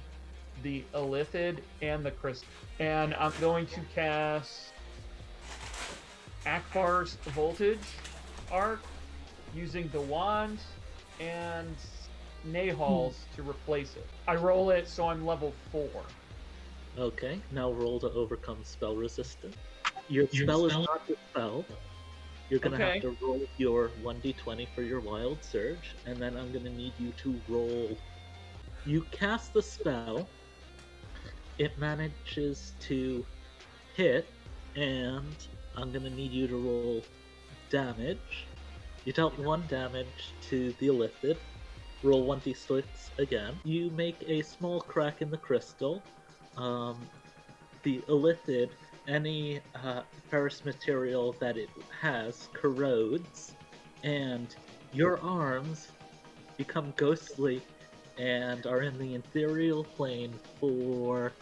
the Illithid and the crystal, and I'm going to cast Akbar's voltage arc using the wand and Nahal's to replace it. I roll it so I'm level 4. Okay, now roll to overcome spell resistance. Your spell is not dispelled. You're gonna have to roll your 1d20 for your wild surge, and then I'm gonna need you to roll. You cast the spell, it manages to hit, and I'm gonna need you to roll damage. You dealt 1 damage to the Illithid. Roll 1d6 again. You make a small crack in the crystal. The Illithid, any ferrous material that it has corrodes, and your arms become ghostly and are in the ethereal plane for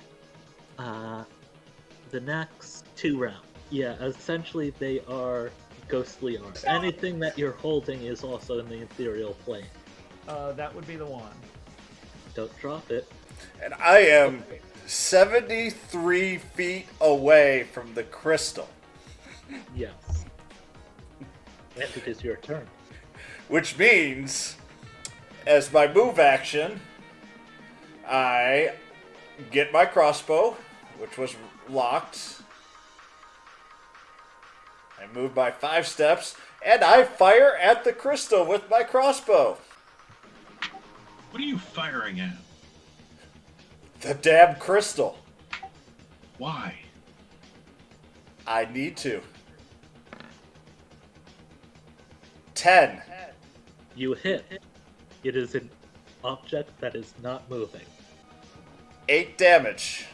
the next 2 rounds. Yeah, essentially they are ghostly arms. Anything that you're holding is also in the ethereal plane. That would be the one. Don't drop it. And I am 73 feet away from the crystal. Yes. And it is your turn. Which means, as my move action, I get my crossbow, which was locked. I move by 5 steps, and I fire at the crystal with my crossbow. What are you firing at? The damn crystal. Why? I need to. 10. You hit. It is an object that is not moving. 8 damage.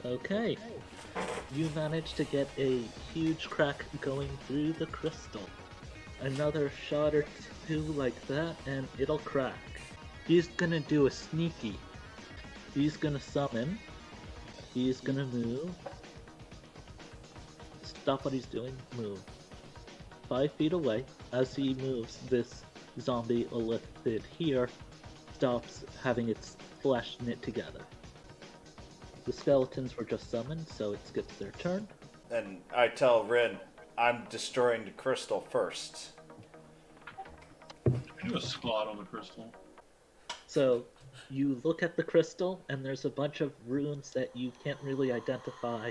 Okay. You manage to get a huge crack going through the crystal. Another shot or 2 like that, and it'll crack. He's gonna do a sneaky. He's gonna summon. He's gonna move. Stop what he's doing. Move. 5 feet away. As he moves, this zombie Illithid here stops having its flesh knit together. The skeletons were just summoned, so it skips their turn. And I tell Rin, I'm destroying the crystal first. I do a spot on the crystal. So you look at the crystal, and there's a bunch of runes that you can't really identify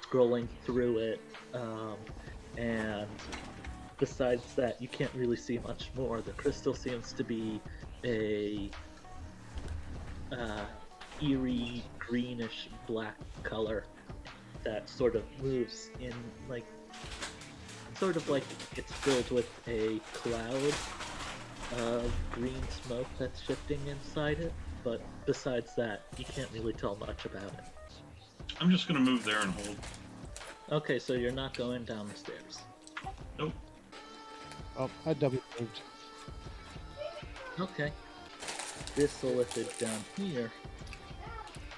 scrolling through it. And besides that, you can't really see much more. The crystal seems to be a eerie greenish black color. that sort of moves in like sort of like it's filled with a cloud of green smoke that's shifting inside it, but besides that, you can't really tell much about it. I'm just gonna move there and hold. Okay, so you're not going down the stairs. Nope. Oh, I double moved. Okay. This Illithid down here,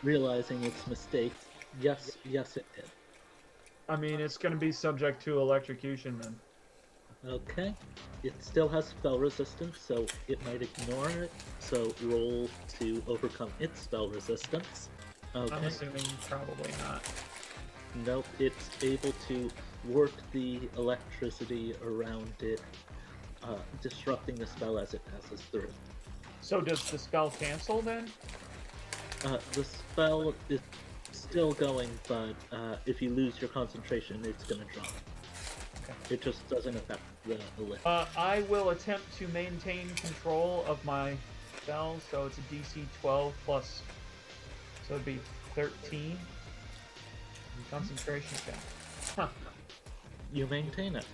realizing its mistake, yes, it did. I mean, it's going to be subject to electrocution then. Okay. It still has spell resistance, so it might ignore it. So roll to overcome its spell resistance. Okay. I'm assuming probably not. Nope, it's able to work the electricity around it, disrupting the spell as it passes through. So does the spell cancel then? The spell is still going, but if you lose your concentration, it's going to drop. Okay. It just doesn't affect the lift. I will attempt to maintain control of my spell, so it's a DC 12 plus, so it'd be 13. Concentration check. Huh. You maintain it.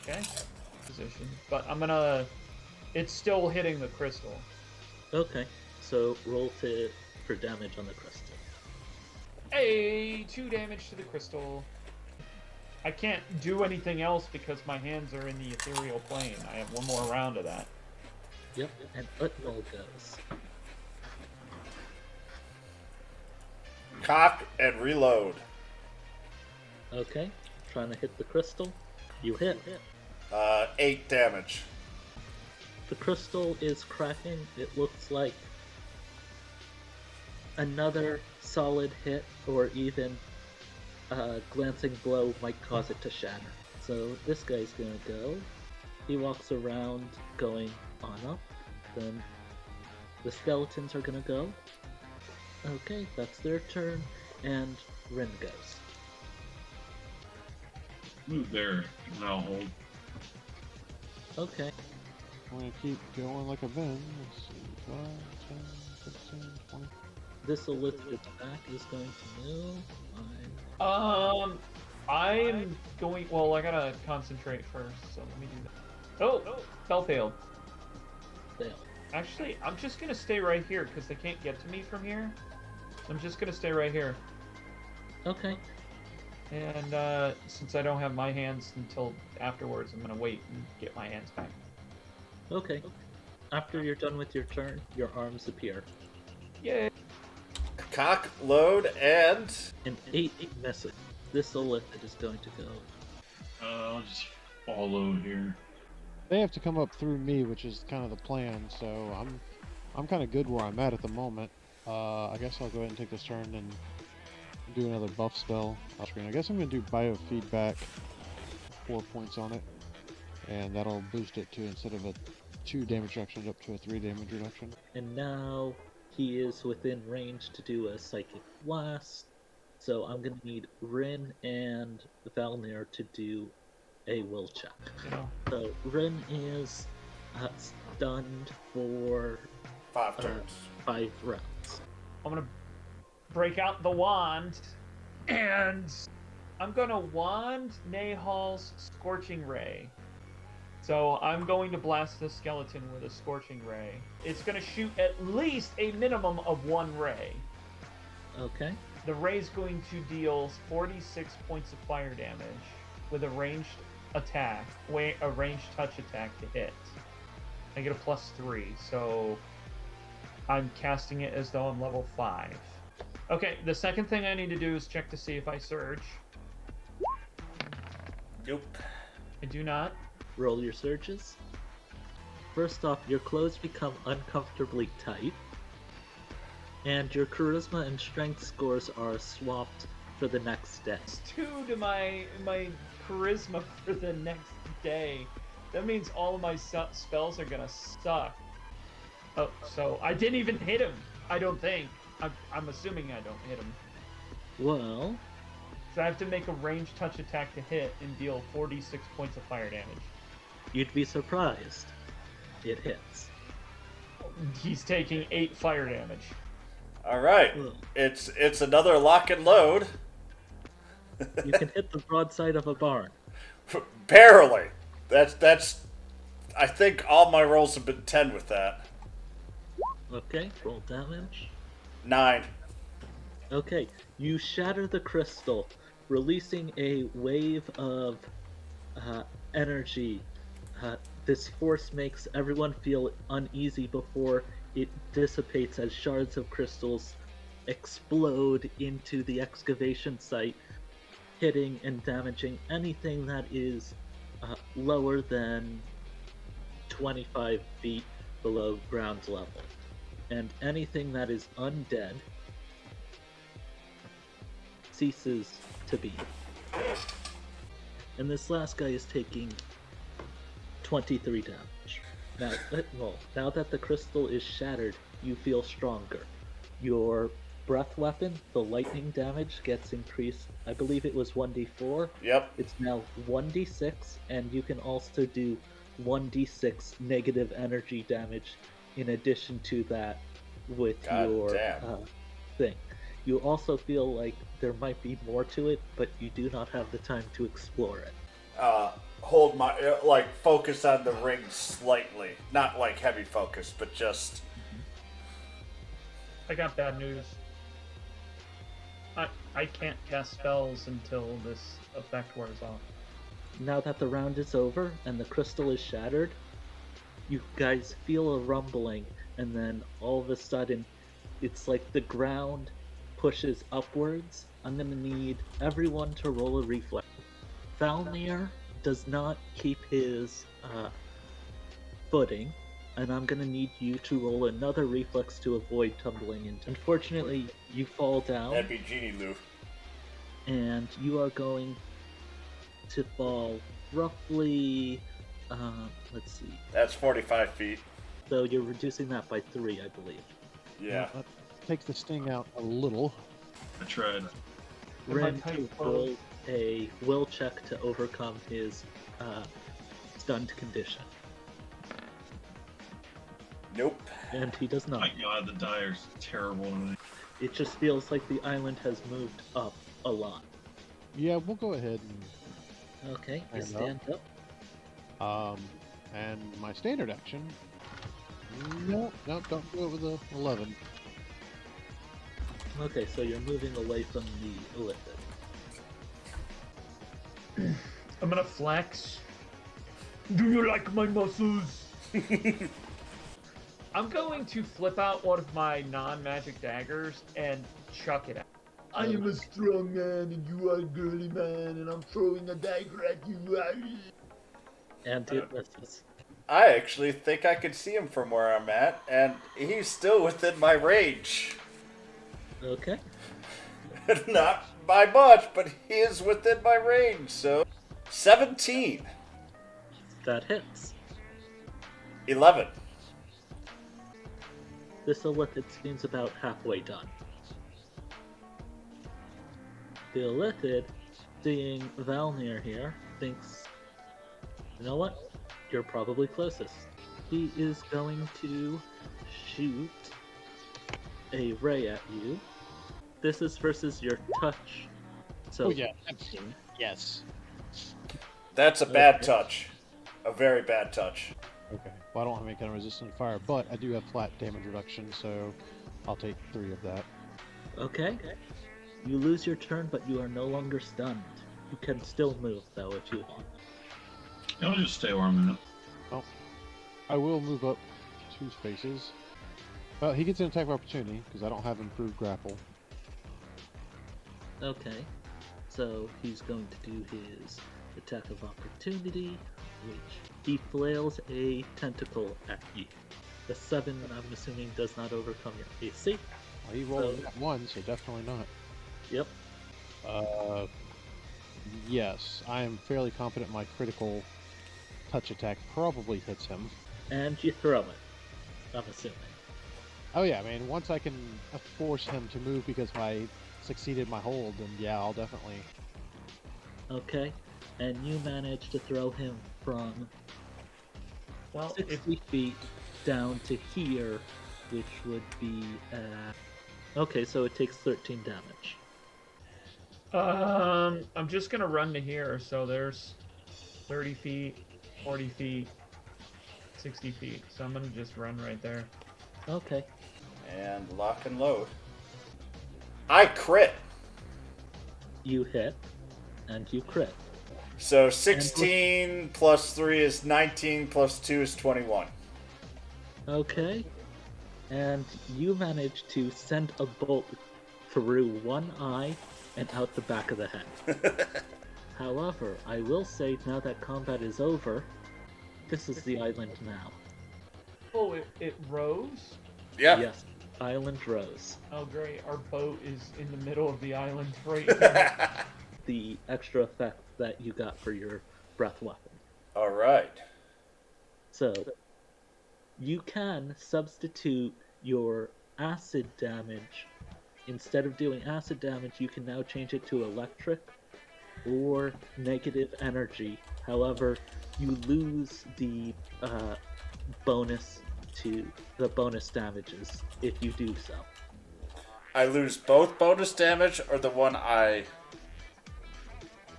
Okay. Position. But I'm gonna... It's still hitting the crystal. Okay, so roll for damage on the crystal. Hey! 2 damage to the crystal. I can't do anything else because my hands are in the ethereal plane. I have one more round of that. Yep, and Elturnal goes. Cock and reload. Okay, trying to hit the crystal. You hit. 8 damage. The crystal is cracking. It looks like another solid hit or even a glancing blow might cause it to shatter. So this guy's gonna go. He walks around going on up. Then the skeletons are gonna go. Okay, that's their turn, and Rin goes. Move there, and I'll hold. Okay, I'm gonna keep going like I've been. Let's see, 5, 10, 15, 20. this Elizabeth's back is going to move. I'm going... Well, I gotta concentrate first, so let me do that. Oh! Spell failed. Fail. Actually, I'm just gonna stay right here, because they can't get to me from here. So I'm just gonna stay right here. Okay, And, since I don't have my hands until afterwards, I'm gonna wait and get my hands back. okay. After you're done with your turn, your arms appear. Yay! Cock, load, and... An 8 misses. This Illithid is going to go. I'll just follow here. They have to come up through me, which is kind of the plan. So I'm kind of good where I'm at the moment. I guess I'll go ahead and take this turn and do another buff spell off screen. I guess I'm going to do biofeedback, 4 points on it, and that'll boost it to, instead of a 2 damage reduction, up to a 3 damage reduction. And now he is within range to do a Psychic Blast. So I'm going to need Rin and Valnir to do a will check. You know. So Rin is stunned for 5 turns. 5 rounds. I'm gonna break out the wand, and I'm gonna wand Nahal's Scorching Ray. So I'm going to blast this skeleton with a Scorching Ray. It's gonna shoot at least a minimum of 1 ray. Okay. The ray's going to deal 46 points of fire damage with a ranged attack, a ranged touch attack to hit. I get a +3, so I'm casting it as though I'm level 5. Okay, the second thing I need to do is check to see if I surge. Nope. I do not. Roll your surges. First off, your clothes become uncomfortably tight, and your charisma and strength scores are swapped for the next day. It's 2 to my charisma for the next day. That means all of my spells are gonna suck. Oh, so I didn't even hit him. I don't think. I'm assuming I don't hit him. Well, So I have to make a ranged touch attack to hit and deal 46 points of fire damage. you'd be surprised. It hits. He's taking 8 fire damage. Alright. Ugh. It's another lock and load. You can hit the broadside of a barn. Barely. That's. I think all my rolls have been 10 with that. Okay, roll damage. 9. Okay, you shatter the crystal, releasing a wave of energy. This force makes everyone feel uneasy before it dissipates as shards of crystals explode into the excavation site, hitting and damaging anything that is lower than 25 feet below ground level. And anything that is undead ceases to be. And this last guy is taking 23 damage. Now that the crystal is shattered, you feel stronger. Your breath weapon, the lightning damage, gets increased. I believe it was 1d4. Yep. It's now 1d6, and you can also do 1d6 negative energy damage in addition to that with your thing. You also feel like there might be more to it, but you do not have the time to explore it. Hold my focus on the ring slightly, not like heavy focus, but just. I got bad news. I can't cast spells until this effect wears off. Now that the round is over and the crystal is shattered, you guys feel a rumbling, and then all of a sudden, it's like the ground pushes upwards. I'm gonna need everyone to roll a reflex. Valnir does not keep his footing, and I'm gonna need you to roll another reflex to avoid tumbling into. Unfortunately, you fall down. That'd be Genie Lou. And you are going to fall roughly. Let's see. That's 45 feet. So you're reducing that by 3, I believe. Yeah. That takes the sting out a little. I tried. Ren to roll a will check to overcome his stunned condition. Nope. And he does not. My god, the dyer's terrible to me. It just feels like the island has moved up a lot. Yeah, we'll go ahead and Okay, you stand up. and my standard action. No, don't go over the 11. Okay, so you're moving away from the elliptic. I'm gonna flex. Do you like my muscles? I'm going to flip out one of my non-magic daggers and chuck it out. I am a strong man and you are a girly man and I'm throwing a dagger at you. And it misses. I actually think I can see him from where I'm at, and he's still within my range. Okay. Not by much, but he is within my range, so 17. That hits. 11. This illithid seems about halfway done. The illithid, seeing Valnir here, thinks, you know what? You're probably closest. He is going to shoot a ray at you. This is versus your touch. So, Oh yeah, yes. That's a bad touch. A very bad touch. Okay. Well, I don't have any kind of resistant to fire, but I do have flat damage reduction, so I'll take 3 of that. Okay. You lose your turn, but you are no longer stunned. You can still move, though, if you want. I'll just stay where I'm at. Well, I will move up 2 spaces. Well, he gets an attack of opportunity, because I don't have improved grapple. Okay. So he's going to do his attack of opportunity, which he flails a tentacle at you. The 7, I'm assuming, does not overcome your AC. Well, he rolled that 1, so definitely not. Yep. Yes, I am fairly confident my critical touch attack probably hits him. And you throw it, I'm assuming. Oh yeah, I mean, once I can force him to move because I succeeded my hold, then yeah, I'll definitely... Okay. And you manage to throw him from Well, 60 feet down to here, which would be... Okay, so it takes 13 damage. I'm just gonna run to here. So there's 30 feet, 40 feet, 60 feet. So I'm gonna just run right there. Okay. And lock and load. I crit. You hit, and you crit. So 16 plus 3 is 19, plus 2 is 21. Okay. And you manage to send a bolt through one eye and out the back of the head. However, I will say now that combat is over, this is the island now. Oh, it rose? Yeah. Yes, island rose. Oh, great. Our boat is in the middle of the island right here. The extra effect that you got for your breath weapon. All right. So, you can substitute your acid damage. Instead of doing acid damage, you can now change it to electric or negative energy. However, you lose the bonus to the bonus damages if you do so. I lose both bonus damage or the one I...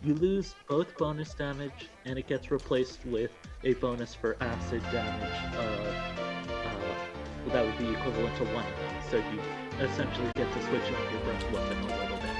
You lose both bonus damage, and it gets replaced with a bonus for acid damage of that would be equivalent to one of them. So you essentially get to switch up your breath weapon a little bit.